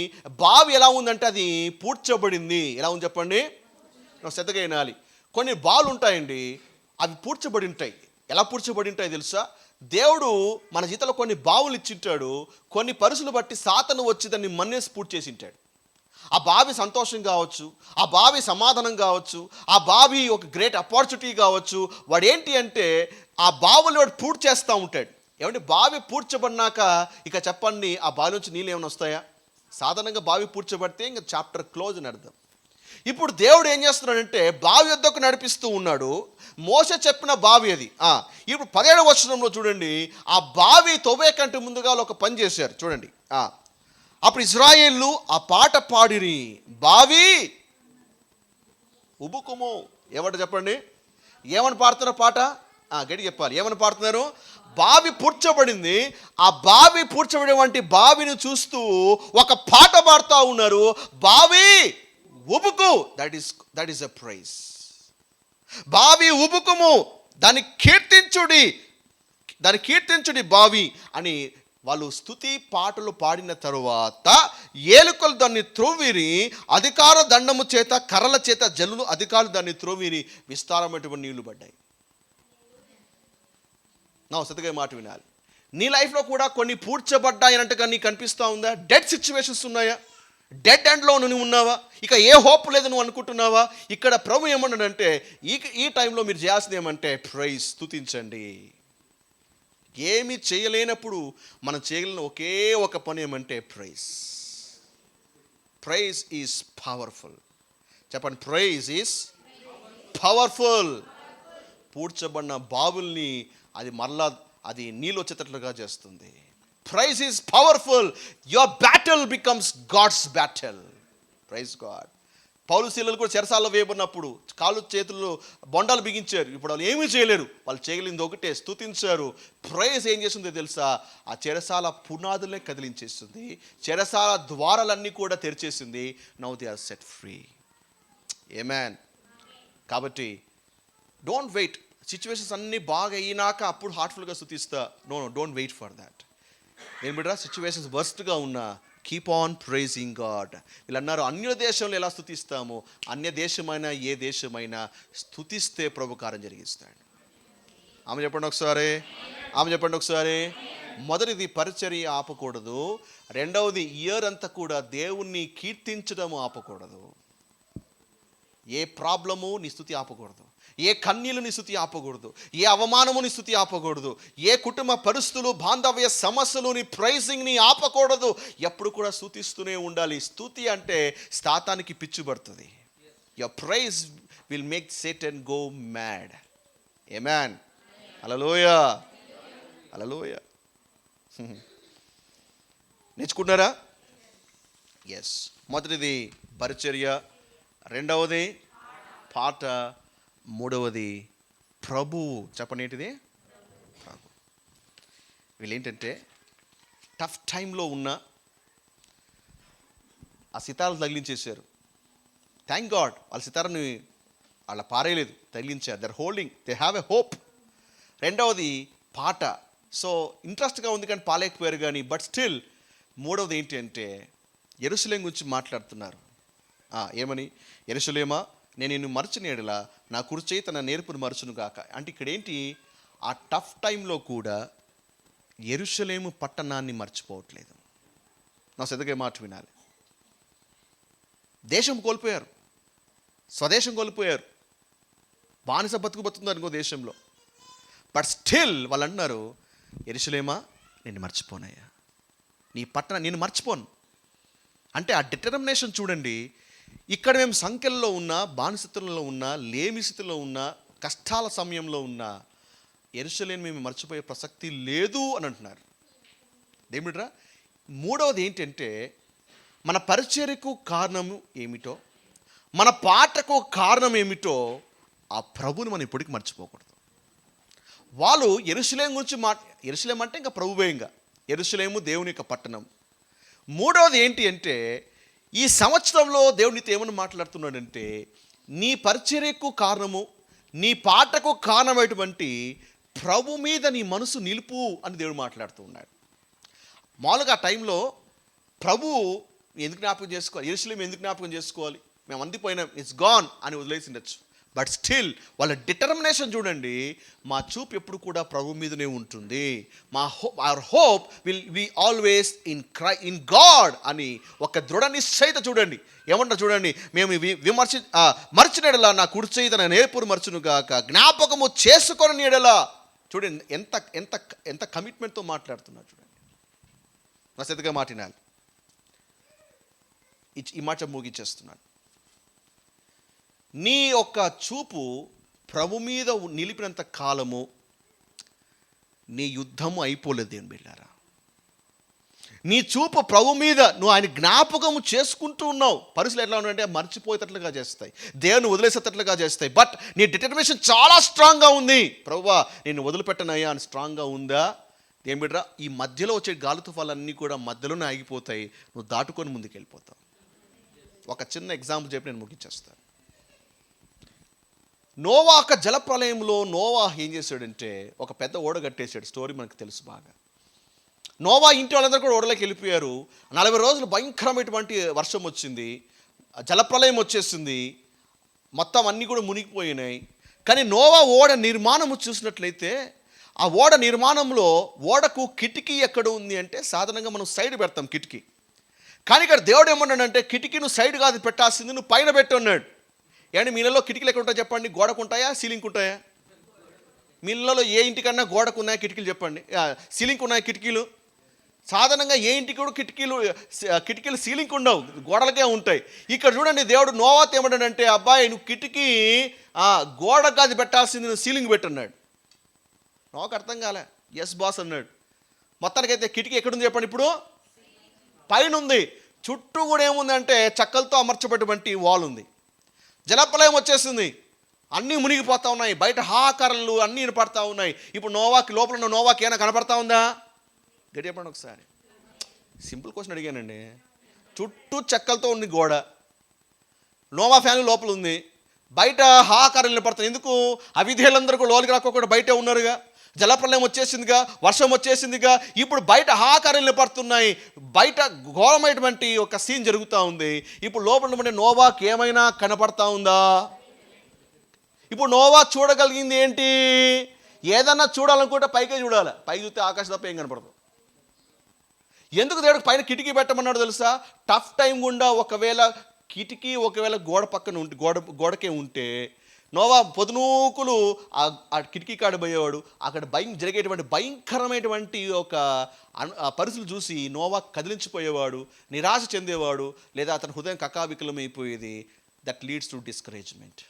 బావి ఎలా ఉందంటే అది పూడ్చబడింది. ఎలా ఉంది చెప్పండి, నా శ్రద్ధగా వినాలి. కొన్ని బావులు ఉంటాయండి, అవి పూడ్చబడి ఉంటాయి. ఎలా పూడ్చబడి ఉంటాయి తెలుసా? దేవుడు మన జీవితంలో కొన్ని బావులు ఇచ్చింటాడు, కొన్ని పరిస్థితులు బట్టి సాతాను వచ్చి దాన్ని మన్నేసి పూర్తి చేసి ఉంటాడు. ఆ బావి సంతోషం కావచ్చు, ఆ బావి సమాధానం కావచ్చు, ఆ బావి ఒక గ్రేట్ ఆపర్చునిటీ కావచ్చు. వాడు ఏంటి అంటే ఆ బావులు వాడు పూర్తి చేస్తూ ఉంటాడు. ఏమంటే బావి పూడ్చబడినాక ఇక చెప్పండి, ఆ బావి నుంచి నీళ్ళు ఏమైనా వస్తాయా? సాధారణంగా బావి పూడ్చబడితే ఇంకా చాప్టర్ క్లోజ్ అని అర్థం. ఇప్పుడు దేవుడు ఏం చేస్తున్నాడంటే బావి వద్దకు నడిపిస్తూ ఉన్నాడు. మోషే చెప్పిన బావి అది. ఇప్పుడు 17వ వచనంలో చూడండి, ఆ బావి తవ్వే కంటే ముందుగా ఒక పని చేశారు చూడండి. అప్పుడు ఇశ్రాయేలు ఆ పాట పాడిరి, బావి ఉబుకుము. ఏమంట చెప్పండి, ఏమని పాడుతున్నారు పాట? గట్టి చెప్పాలి, ఏమని పాడుతున్నారు? బావి పూడ్చబడింది. ఆ బావి పూడ్చబడే వంటి బావిని చూస్తూ ఒక పాట పాడుతూ ఉన్నారు, బావి ఉబుకు. That is a praise. బావి ఉబుకుము, దాన్ని కీర్తించుడి బావి అని వాళ్ళు స్తుతి పాటలు పాడిన తరువాత ఏలుకలు దాన్ని త్రోవిరి, అధికార దండము చేత కర్రల చేత జనులు అధికారులు దాన్ని త్రోవిరి, విస్తారమైనటువంటి నీళ్లు పడ్డాయి. నా సతగా మాట వినాలి. నీ లైఫ్లో కూడా కొన్ని పూడ్చబడ్డాయనంటగా నీకు కనిపిస్తూ ఉందా? డెడ్ సిచ్యువేషన్స్ ఉన్నాయా? డెడ్ ఎండ్లో నువ్వు ఉన్నావా? ఇక ఏ హోప్ లేదు నువ్వు అనుకుంటున్నావా? ఇక్కడ ప్రభు ఏమన్నాడంటే ఈ టైంలో మీరు చేయాల్సింది ఏమంటే ప్రైజ్, స్తుతించండి. ఏమి చేయలేనప్పుడు మనం చేయగలిగిన ఒకే ఒక పని ఏమంటే ప్రైజ్. Praise is powerful. చెప్పండి, ప్రైజ్ ఈజ్ పవర్ఫుల్. పూడ్చబడిన బావుల్ని అది మరలా అది నీళ్ళు వచ్చేటట్లుగా చేస్తుంది. Praise is powerful. Your battle becomes God's battle. Praise God. పౌలు శీలలు కూడా చెరసాల్లో వేయబడినప్పుడు కాళ్ళు చేతులు బొండాలు బిగించారు. ఇప్పుడు వాళ్ళు ఏమీ చేయలేరు. వాళ్ళు చేయగలిగింది ఒకటే, స్తుతించారు. ప్రైజ్ ఏం చేస్తుందో తెలుసా? ఆ చెరసాల పునాదులనే కదిలించేస్తుంది, చెరసాల ద్వారాలన్నీ కూడా తెరిచేసింది. Now they are set free. ఆమేన్. కాబట్టి డోంట్ వెయిట్, సిచ్యువేషన్స్ అన్నీ బాగా అయినాక అప్పుడు హార్ట్ఫుల్గా స్తుతిస్తా. No, don't wait for that. ఏం బిడ్డా, సిచ్యువేషన్స్ వర్స్ట్గా ఉన్నా కీప్ ఆన్ ప్రైజింగ్ గాడ్. వీళ్ళు అన్నారు, అన్య దేశంలో ఎలా స్తుతిస్తామో, అన్య దేశమైనా ఏ దేశమైనా స్తుతిస్తే ప్రభు కార్యం జరిగిస్తాడు. ఆమె చెప్పండి ఒకసారి. మొదటిది పరిచర్య ఆపకూడదు. రెండవది ఇయర్ అంతా కూడా దేవుణ్ణి కీర్తించడం ఆపకూడదు. ఏ ప్రాబ్లము నీ స్తుతి ఆపకూడదు, ఏ కన్నీలు నీ స్తుతి ఆపకూడదు, ఏ అవమానము నీ స్తుతి ఆపకూడదు, ఏ కుటుంబ పరిస్థితులు, బాంధవ్య సమస్యలు నీ ప్రైజింగ్ని ఆపకూడదు. ఎప్పుడు కూడా స్తుతిస్తూనే ఉండాలి. స్తుతి అంటే సాతానికి పిచ్చుబడుతుంది. Your praise will make Satan go mad. ఆమేన్. హల్లెలూయా. నేర్చుకుంటున్నారా? ఎస్. మొదటిది పరిచర్య, రెండవది పాట, మూడవది ప్రభువు. చెప్పండి ఏంటిది? ప్రభు. వీళ్ళు ఏంటంటే టఫ్ టైంలో ఉన్న ఆ సితారాలు తగిలించేశారు. థ్యాంక్ గాడ్, వాళ్ళ సితారాన్ని వాళ్ళ పారేయలేదు, తగిలించారు. They're holding, they have a hope. రెండవది పాట. సో ఇంట్రెస్ట్గా ఉంది కానీ పాలేకపోయారు కానీ, బట్ స్టిల్. మూడవది ఏంటి అంటే యెరూషలేం గురించి మాట్లాడుతున్నారు. ఏమని? యెరూషలేమా, నేను నిన్ను మరచిన ఎడల నా కుడిచేయి తన నేర్పును మరచును గాక. అంటే ఇక్కడ ఏంటి? ఆ టఫ్ టైంలో కూడా యెరూషలేము పట్టణాన్ని మర్చిపోవట్లేదు. నా శ్రద్ధగా మాట వినాలి. దేశం కోల్పోయారు, స్వదేశం కోల్పోయారు, బానిస బతుకుబతున్నారు ఇంకో దేశంలో. బట్ స్టిల్ వాళ్ళు అంటున్నారు, యెరూషలేమా నేను మర్చిపోనయ్యా, నీ పట్టణ నేను మర్చిపోను. అంటే ఆ డిటర్మినేషన్ చూడండి. ఇక్కడ మేము సంఖ్యల్లో ఉన్నా, బానిసత్వంలో ఉన్నా, లేమి స్థితిలో ఉన్నా, కష్టాల సమయంలో ఉన్నా యెరూషలేము మేము మర్చిపోయే ప్రసక్తి లేదు అని అంటున్నారు. ఏమిట్రా? మూడవది ఏంటంటే మన పరిచర్యకు కారణము ఏమిటో, మన పాటకు కారణం ఏమిటో ఆ ప్రభుని మనం ఇప్పటికీ మర్చిపోకూడదు. వాళ్ళు యెరూషలేము గురించి యెరూషలేము అంటే ఇంకా ప్రభువే. ఇంకా యెరూషలేము దేవుని యొక్క పట్టణం. మూడవది ఏంటి అంటే ఈ సంవత్సరంలో దేవుడు నీతో ఏమని మాట్లాడుతున్నాడంటే, నీ పరిచర్యకు కారణము, నీ పాటకు కారణమైనటువంటి ప్రభు మీద నీ మనసు నిలుపు అని దేవుడు మాట్లాడుతూ ఉన్నాడు. మామూలుగా ఆ టైంలో ప్రభు ఎందుకు జ్ఞాపకం చేసుకోవాలి, యెరూషలేము ఎందుకు జ్ఞాపకం చేసుకోవాలి, మేము అందిపోయినాం, ఇట్స్ గాన్ అని వదిలేసి ఉండొచ్చు. బట్ స్టిల్ వాళ్ళ డిటర్మినేషన్ చూడండి. మా చూపు ఎప్పుడు కూడా ప్రభు మీదనే ఉంటుంది. Hour hope will be always in God అని ఒక దృఢ నిశ్చయిత చూడండి. ఏమంటారు చూడండి, మేము మర్చిన ఎడల నా కుడిచేయి తన నేర్పును మరచును గాక, జ్ఞాపకము చేసుకొని ఎడల. చూడండి ఎంత ఎంత ఎంత కమిట్మెంట్తో మాట్లాడుతున్నారు చూడండి. నా శ్రద్ధగా మాటినాలి. ఈ మాట ముగించేస్తున్నాను. నీ యొక్క చూపు ప్రభు మీద నిలిపినంత కాలము నీ యుద్ధము అయిపోలేదు. దేని బిడ్డారా, నీ చూపు ప్రభు మీద నువ్వు ఆయన జ్ఞాపకము చేసుకుంటూ ఉన్నావు. పరిస్థితులు ఎట్లా ఉన్నాయంటే మర్చిపోయేటట్లుగా చేస్తాయి, దేవుని వదిలేసేటట్లుగా చేస్తాయి. బట్ నీ డిటర్మినేషన్ చాలా స్ట్రాంగ్గా ఉంది. ప్రభువా నేను వదిలిపెట్టనయ్యా అని స్ట్రాంగ్గా ఉందా? ఏం బిడ్డరా, ఈ మధ్యలో వచ్చే గాలి తుఫాలన్నీ కూడా మధ్యలోనే ఆగిపోతాయి, నువ్వు దాటుకొని ముందుకు వెళ్ళిపోతావు. ఒక చిన్న ఎగ్జాంపుల్ చెప్పి నేను ముగించేస్తాను. నోవా యొక్క జలప్రలయంలో నోవా ఏం చేశాడంటే ఒక పెద్ద ఓడ కట్టేశాడు. స్టోరీ మనకు తెలుసు బాగా. నోవా ఇంటి వాళ్ళందరూ కూడా ఓడలోకి వెళ్ళిపోయారు. 40 రోజులు భయంకరమైనటువంటి వర్షం వచ్చింది, జలప్రలయం వచ్చేసింది, మొత్తం అన్నీ కూడా మునిగిపోయినాయి. కానీ నోవా ఓడ నిర్మాణము చూసినట్లయితే ఆ ఓడ నిర్మాణంలో ఓడకు కిటికీ ఎక్కడ ఉంది అంటే సాధారణంగా మనం సైడ్ పెడతాం కిటికీ. కానీ ఇక్కడ దేవుడు ఏమన్నాడంటే కిటికీ నువ్వు సైడ్ కాదు పెట్టాల్సింది, నువ్వు పైన పెట్టి ఉన్నాడు. ఏమంటే మీ ఇళ్ళలో కిటికీలు ఎక్కడ ఉంటాయి చెప్పండి? గోడకు ఉంటాయా, సీలింగ్ ఉంటాయా? మీ ఇళ్ళలో ఏ ఇంటికన్నా గోడకు ఉన్నాయా కిటికీలు చెప్పండి, సీలింగ్ ఉన్నాయా కిటికీలు? సాధారణంగా ఏ ఇంటికి కూడా కిటికీలు సీలింగ్ ఉండవు, గోడలకే ఉంటాయి. ఇక్కడ చూడండి దేవుడు నోవాతో ఏమంటాడంటే, అబ్బాయి నువ్వు కిటికీ గోడ కాదు పెట్టాల్సింది, నువ్వు సీలింగ్ పెట్టున్నాడు. నోవాకు అర్థం కాలే. ఎస్ బాస్ అన్నాడు. మొత్తానికైతే కిటికీ ఎక్కడుంది చెప్పండి? ఇప్పుడు పైన ఉంది. చుట్టూ కూడా ఏముందంటే చెక్కలతో అమర్చబడినటువంటి వాల్ ఉంది. జలప్రలయం వచ్చేసింది, అన్నీ మునిగిపోతూ ఉన్నాయి, బయట హాకారాలు అన్నీ వినపడతా ఉన్నాయి. ఇప్పుడు నోవాకి లోపల ఉన్న నోవాకి ఏమైనా కనపడతా ఉందా? గట్టి చెప్పండి ఒకసారి. సింపుల్ క్వశ్చన్ అడిగానండి. చుట్టూ చెక్కలతో ఉంది గోడ, నోవా ఫ్యామిలీ లోపల ఉంది, బయట హాకారం నిలబడుతుంది. ఎందుకు? అవిధేయులందరూ కూడా లోనికి రాకుండా బయటే ఉన్నారుగా. జలప్రలయం వచ్చేసిందిగా, వర్షం వచ్చేసిందిగా, ఇప్పుడు బయట హాకారం నిలబడుతున్నాయి, బయట ఘోరమైనటువంటి ఒక సీన్ జరుగుతూ ఉంది. ఇప్పుడు లోపల నోవాకి ఏమైనా కనపడతా ఉందా? ఇప్పుడు నోవా చూడగలిగింది ఏంటి? ఏదన్నా చూడాలనుకుంటే పైకే చూడాలి, పైకి చూస్తే ఆకాశం తప్ప ఏం కనపడదు. ఎందుకు దేవుడికి పైన కిటికీ పెట్టమన్నాడు తెలుసా? టఫ్ టైం గుండా ఒకవేళ కిటికీ గోడ పక్కన ఉంటే గోడకే ఉంటే నోవా పొదునూకులు ఆ కిటికీ కాడ పోయేవాడు. అక్కడ జరిగేటువంటి భయంకరమైనటువంటి ఒక పరిస్థితులు చూసి నోవా కదిలించిపోయేవాడు, నిరాశ చెందేవాడు, లేదా అతని హృదయం కకావికలమైపోయేది. That leads to discouragement.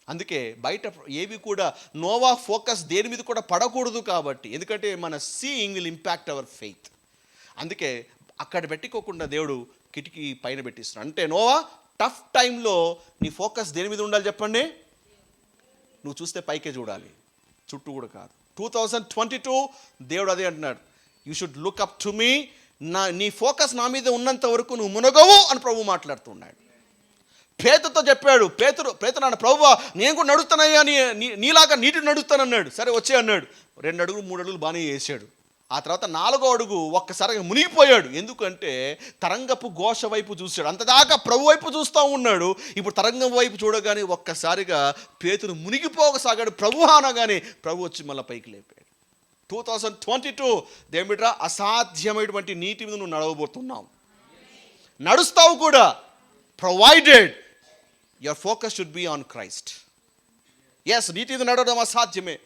అందుకే బయట ఏవి కూడా నోవా ఫోకస్ దేని మీద కూడా పడకూడదు. కాబట్టి ఎందుకంటే మన seeing will impact our faith. అందుకే అక్కడ పెట్టుకోకుండా దేవుడు కిటికీ పైన పెట్టిస్తున్నాడు. అంటే నోవా టఫ్ టైంలో నీ ఫోకస్ దేని మీద ఉండాలి చెప్పండి? నువ్వు చూస్తే పైకే చూడాలి, చుట్టూ కూడా కాదు. 2022 దేవుడు అదే అంటున్నాడు, you should look up to me. నీ ఫోకస్ నా మీద ఉన్నంత వరకు నువ్వు మునగవు అని ప్రభువు మాట్లాడుతున్నాడు. పేతుతో చెప్పాడు, పేతురు అన్నాడు, ప్రభువా నేను కూడా నడుస్తానయ్యా, నీలాగా నీటిని నడుస్తానన్నాడు. సరే వచ్చే అన్నాడు. 2 అడుగులు 3 అడుగులు బాగానే వేసాడు. ఆ తర్వాత 4వ అడుగు ఒక్కసారిగా మునిగిపోయాడు. ఎందుకంటే తరంగపు ఘోష వైపు చూశాడు. అంతదాకా ప్రభు వైపు చూస్తూ ఉన్నాడు. ఇప్పుడు తరంగం వైపు చూడగానే ఒక్కసారిగా పేతురు మునిగిపోగసాగాడు. ప్రభు అనగానే ప్రభు వచ్చి మళ్ళీ పైకి లేపాడు. 2022 దేమిట్రా అసాధ్యమైనటువంటి నీటి మీద నువ్వు నడవబోతున్నావు, నడుస్తావు కూడా. Provided your focus should be on Christ. Yes, నీటి మీద నడవడం అసాధ్యమే,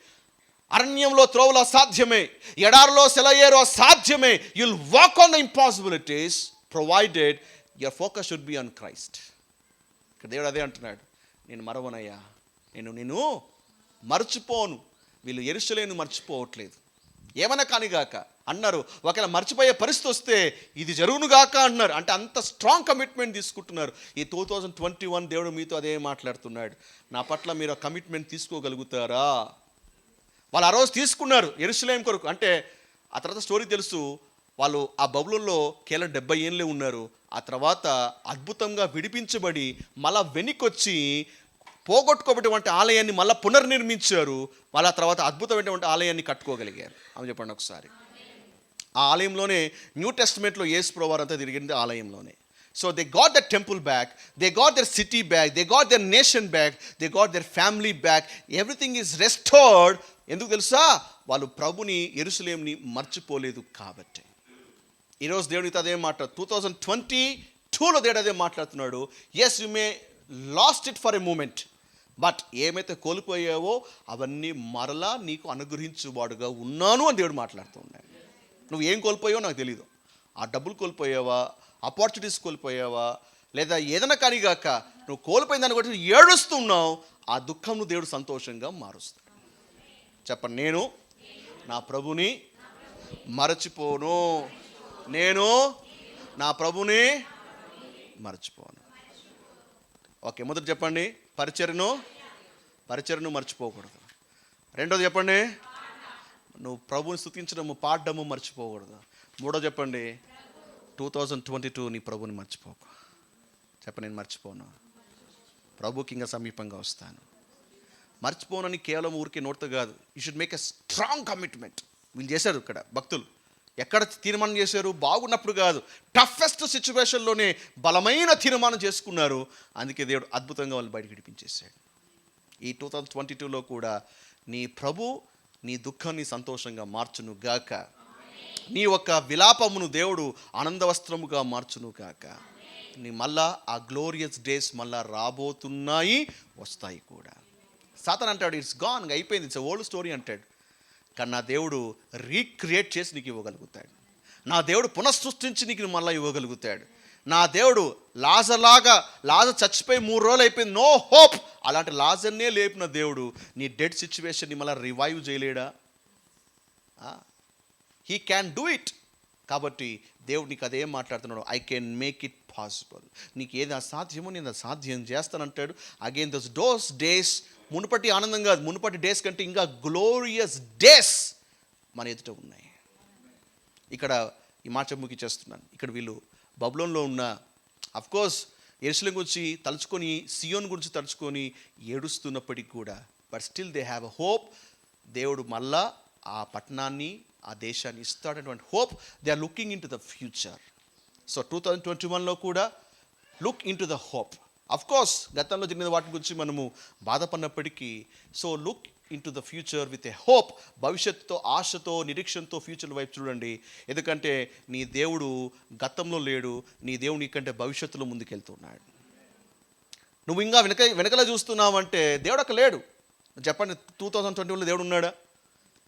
అరణ్యంలో త్రోవలు అసాధ్యమే, ఎడారిలో సెలయేరు అసాధ్యమే. You'll walk on the impossibilities provided your focus should be on Christ. ఇక్కడ దేవుడు అదే అంటున్నాడు, నేను మరవనయ్యా, నేను మర్చిపోను. వీళ్ళు యెరూషలేమును మర్చిపోవట్లేదు. ఏమైనా కానిగాక అన్నారు. ఒకవేళ మర్చిపోయే పరిస్థితి వస్తే ఇది జరుగునుగాక అన్నారు. అంటే అంత స్ట్రాంగ్ కమిట్మెంట్ తీసుకుంటున్నారు. ఈ 2021 దేవుడు మీతో అదే మాట్లాడుతున్నాడు, నా పట్ల మీరు ఆ కమిట్మెంట్ తీసుకోగలుగుతారా? వాళ్ళు ఆ రోజు తీసుకున్నారు యెరూషలేము కొరకు. అంటే ఆ తర్వాత స్టోరీ తెలుసు, వాళ్ళు ఆ బబులోనులో కేవలం 70 ఏళ్ళే ఉన్నారు. ఆ తర్వాత అద్భుతంగా విడిపించబడి మళ్ళా వెనక్కొచ్చి పోగొట్టుకోబడినటువంటి ఆలయాన్ని మళ్ళీ పునర్నిర్మించారు. మళ్ళీ తర్వాత అద్భుతమైనటువంటి ఆలయాన్ని కట్టుకోగలిగారు. అని చెప్పండి ఒకసారి. ఆ ఆలయంలోనే న్యూ టెస్టమెంట్లో యేసు ప్రభువారు అంతా తిరిగింది ఆలయంలోనే. So they got the temple back, they got their city back, they got their nation back, they got their family back. Everything is restored. ఎందుకు తెలుసా? వాళ్ళు ప్రభుని యెరూషలేముని మర్చిపోలేదు కాబట్టి. ఈరోజు దేవుడితో అదే మాట్లాడు. 2022లో దేవుడు అదే మాట్లాడుతున్నాడు. Yes, you may lost it for a moment, but ఏమైతే కోల్పోయావో అవన్నీ మరలా నీకు అనుగ్రహించువాడుగా ఉన్నాను అని దేవుడు మాట్లాడుతున్నాడు. నువ్వు ఏం కోల్పోయావో నాకు తెలీదు. ఆ డబ్బులు కోల్పోయావా, ఆపర్చునిటీస్ కోల్పోయావా, లేదా ఏదైనా కానిగాక నువ్వు కోల్పోయిన దాన్ని కొట్టి ఏడుస్తున్నావు. ఆ దుఃఖంను దేవుడు సంతోషంగా మారుస్తాడు. చెప్పండి, నేను నా ప్రభుని మరచిపోను. నేను నా ప్రభుని మరచిపోను. ఓకే, మొదటి చెప్పండి, పరిచర్ను మర్చిపోకూడదు. రెండోది చెప్పండి, నువ్వు ప్రభుని స్తుతించడము పాడడము మర్చిపోకూడదు. మూడో చెప్పండి, 2022 నీ ప్రభుని మర్చిపోకు. చెప్పండి, నేను మర్చిపోను, ప్రభుకి ఇంకా సమీపంగా వస్తాను. మర్చిపోనని కేవలం ఊరికే నోటితో కాదు, you should make a strong commitment. వీళ్ళు చేశారు ఇక్కడ భక్తులు. ఎక్కడ తీర్మానం చేశారు? బాగున్నప్పుడు కాదు, టఫెస్ట్ సిచ్యువేషన్లోనే బలమైన తీర్మానం చేసుకున్నారు. అందుకే దేవుడు అద్భుతంగా వాళ్ళు బయటకు విడిపించేశాడు. ఈ 2022లో కూడా నీ ప్రభు నీ దుఃఖాన్ని సంతోషంగా మార్చును గాక. నీ యొక్క విలాపమును దేవుడు ఆనందవస్త్రముగా మార్చును గాక. నీ మళ్ళా ఆ గ్లోరియస్ డేస్ మళ్ళా రాబోతున్నాయి, వస్తాయి కూడా. సాతాను అంటాడు, ఇట్స్ గాన్, అయిపోయింది, ఇట్స్ ఓల్డ్ స్టోరీ అంటాడు. కానీ నా దేవుడు రీక్రియేట్ చేసి నీకు ఇవ్వగలుగుతాడు. నా దేవుడు పునఃసృష్టించి నీకు మళ్ళీ ఇవ్వగలుగుతాడు. నా దేవుడు లాజర్ చచ్చిపోయి 3 రోజులు అయిపోయింది, నో హోప్, అలాంటి లాజర్నే లేపిన దేవుడు నీ డెడ్ సిచ్యువేషన్ని మళ్ళీ రివైవ్ చేయలేడా? He can do it. కాబట్టి దేవుడు నీకు అదేం మాట్లాడుతున్నాడు, I can make it possible. నీకు ఏది అసాధ్యమో నేను సాధ్యం చేస్తానంటాడు. అగైన్ దోస్ డేస్, మునుపటి ఆనందం కాదు, మునుపటి డేస్ కంటే ఇంకా గ్లోరియస్ డేస్ మన ఎదుట ఉన్నాయి. ఇక్కడ ఈ మాట ముగిచేస్తున్నాను. ఇక్కడ వీళ్ళు బబులోన్లో ఉన్న, అఫ్కోర్స్ యెరూషలేము గురించి తలుచుకొని, సియోన్ గురించి తలుచుకొని ఏడుస్తున్నప్పటికీ కూడా, but still they have a hope. దేవుడు మళ్ళా ఆ పట్టణాన్ని, ఆ దేశాన్ని ఇస్తాడటువంటి hope. They are looking into the future. So 2021లో కూడా look into the hope. Of course గతంలో జరిగిన వాటి గురించి మనము బాధపడినప్పటికీ, so look into the future with a hope. భవిష్యత్తుతో, ఆశతో, నిరీక్షణతో ఫ్యూచర్ వైపు చూడండి. ఎందుకంటే నీ దేవుడు గతంలో లేడు, నీ దేవుడు నీకంటే భవిష్యత్తులో ముందుకెళ్తున్నాడు. నువ్వు ఇంకా వెనకలా చూస్తున్నావంటే దేవుడు అక్కడ లేడు. చెప్పండి, 2021లో దేవుడు ఉన్నాడా?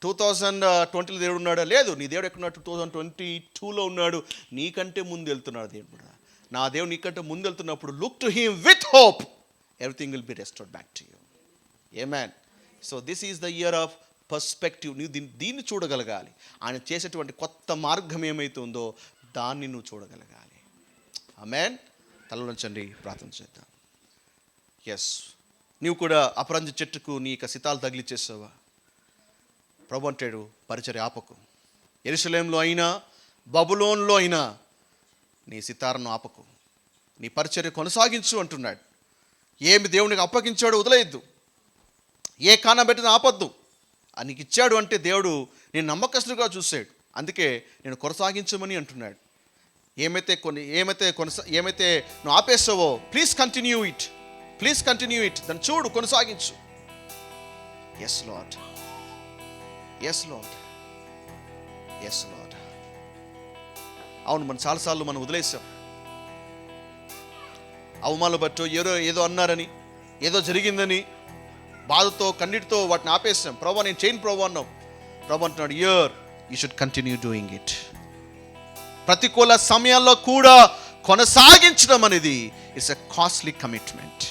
2020లో దేవుడు ఉన్నాడా? లేదు. నీ దేవుడు ఎక్కడున్నాడు? 2022లో ఉన్నాడు. నీకంటే ముందు వెళ్తున్నాడు దేవుడు. నా దేవుడు నీకంటే ముందు వెళ్తున్నప్పుడు look to him with hope. Everything will be restored back to you. Amen. So this is the year of perspective. నువ్వు దీన్ని చూడగలగాలి. ఆయన చేసేటువంటి కొత్త మార్గం ఏమైతుందో దాన్ని నువ్వు చూడగలగాలి. ఆమేన్. తలలోంచండి, ప్రార్థన చేద్దాం. ఎస్, నీవు కూడా అపరంజ చెట్టుకు నీ యొక్క సితాలు తగిలిచ్చేసావా? ప్రభు అంటాడు, పరిచర్య ఆపకు. యెరూషలేములో అయినా, బబులోన్లో అయినా నీ సితారను ఆపకు, నీ పరిచర్య కొనసాగించు అంటున్నాడు. ఏమి దేవునికి అప్పగించాడో వదిలేయద్దు, ఏ కానబెట్టిన ఆపద్దు. అని నీకు ఇచ్చాడు అంటే దేవుడు నేను నమ్మకస్తుగా చూశాడు. అందుకే నేను కొనసాగించమని అంటున్నాడు. ఏమైతే నువ్వు ఆపేసావో, please continue it, please continue it. దాన్ని చూడు, కొనసాగించు. Yes Lord, yes Lord, yes Lord. అవును, మనం చాలాసార్లు మనం వదిలేసాం. అవమానాలు బట్టో, ఏదో అన్నారని, ఏదో జరిగిందని బాధతో, కన్నీటితో వాటిని ఆపేసాం. ప్రభా నేను చేయను ప్రభా అన్నాం. ప్రభు అంటున్నాడు, you should continue doing it. ప్రతికూల సమయాల్లో కూడా కొనసాగించడం అనేది ఇట్స్ ఎ కాస్ట్లీ కమిట్మెంట్.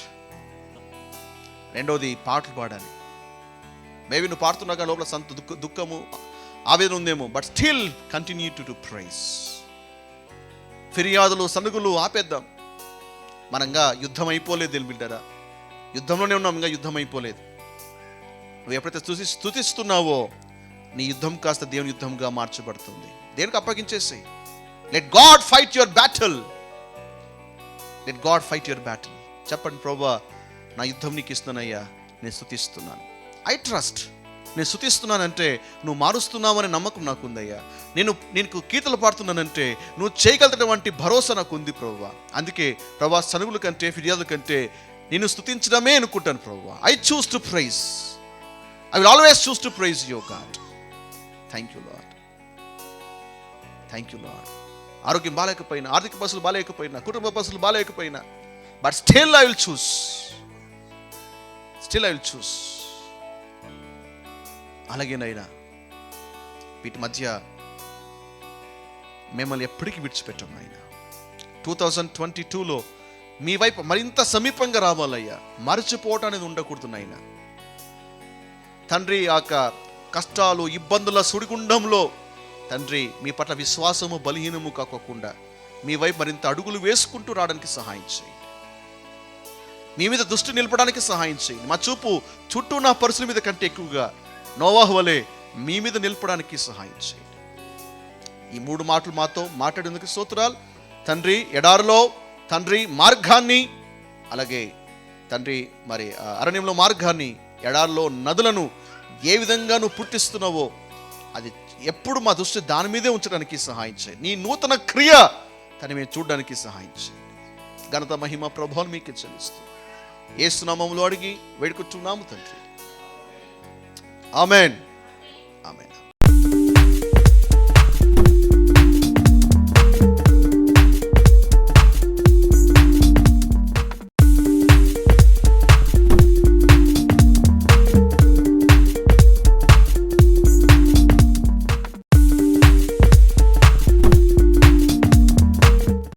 రెండవది, పాటలు పాడాలి. మేబీ నువ్వు పాడుతున్నాక లోపల దుఃఖము, ఆవేదన ఉందేమో, but still continue to do praise. ఫిర్యాదులు, సనుగులు ఆపేద్దాం. మనంగా యుద్ధం అయిపోలేదు బిడ్డరా, యుద్ధంలోనే ఉన్నాం, ఇంకా యుద్ధం అయిపోలేదు. నువ్వు ఎప్పుడైతే స్తుతిస్తున్నావో నీ యుద్ధం కాస్త దేవుని యుద్ధంగా మార్చబడుతుంది. దేనికి అప్పగించేసేయి. Let God fight your battle, let God fight your battle. చెప్పండి, ప్రభువా నా యుద్ధం నీకు ఇస్తున్నానయ్యా, నేను స్తుతిస్తున్నాను. I trust. నేను స్తుతిస్తున్నానంటే నువ్వు మారుస్తున్నావనే నమ్మకం నాకు ఉందయ్యా. నేను కీర్తనలు పాడుతున్నానంటే నువ్వు చేయగలిగినటువంటి భరోసా నాకు ఉంది ప్రభువా. అందుకే ప్రభువా, సనుగుల కంటే, ఫిర్యాదుల కంటే నేను స్తుతించడమే అనుకుంటాను ప్రభువా. I choose to praise. I will always choose to praise your God. Thank you Lord, thank you Lord. ఆరోగ్యం బాగాలేకపోయినా, ఆర్థిక పరిస్థితులు బాగాలేకపోయినా, కుటుంబ పరిస్థితులు బాగాలేకపోయినా, but still I will choose, still I will choose. అలాగేనైనా వీటి మధ్య మిమ్మల్ని ఎప్పటికీ విడిచిపెట్టాం నాయన. 2022లో మీ వైపు మరింత సమీపంగా రావాలయ్యా. మరచిపోవటం అనేది ఉండకూడదు నాయన. తండ్రి, ఆ కష్టాలు, ఇబ్బందుల సుడిగుండంలో తండ్రి మీ పట్ల విశ్వాసము బలహీనము కాకుండా మీ వైపు మరింత అడుగులు వేసుకుంటూ రావడానికి సహాయం చేయండి. మీ మీద దృష్టి నిలపడానికి సహాయం చేయండి. మా చూపు చుట్టూ నా పరిస్థితుల మీద కంటే ఎక్కువగా నోవాహు వలె మీ మీద నిలపడానికి సహాయం చేయండి. ఈ 3 మాటలు మాతో మాట్లాడేందుకు స్తోత్రాలు తండ్రి. ఎడారిలో తండ్రి మార్గాన్ని, అలాగే తండ్రి మరి అరణ్యంలో మార్గాన్ని, ఎడారిలో నదులను ఏ విధంగా నువ్వు పుట్టిస్తున్నావో అది ఎప్పుడు మా దృష్టి దాని మీదే ఉంచడానికి సహాయం చేయండి. నీ నూతన క్రియ తను మేము చూడడానికి సహాయం చేయండి. ఘనత, మహిమ, ప్రభావం మీకు చెల్లిస్తూ యేసు నామములో అడిగి వేడుకుంటున్నాము తండ్రి. ఆమేన్, ఆమేన్.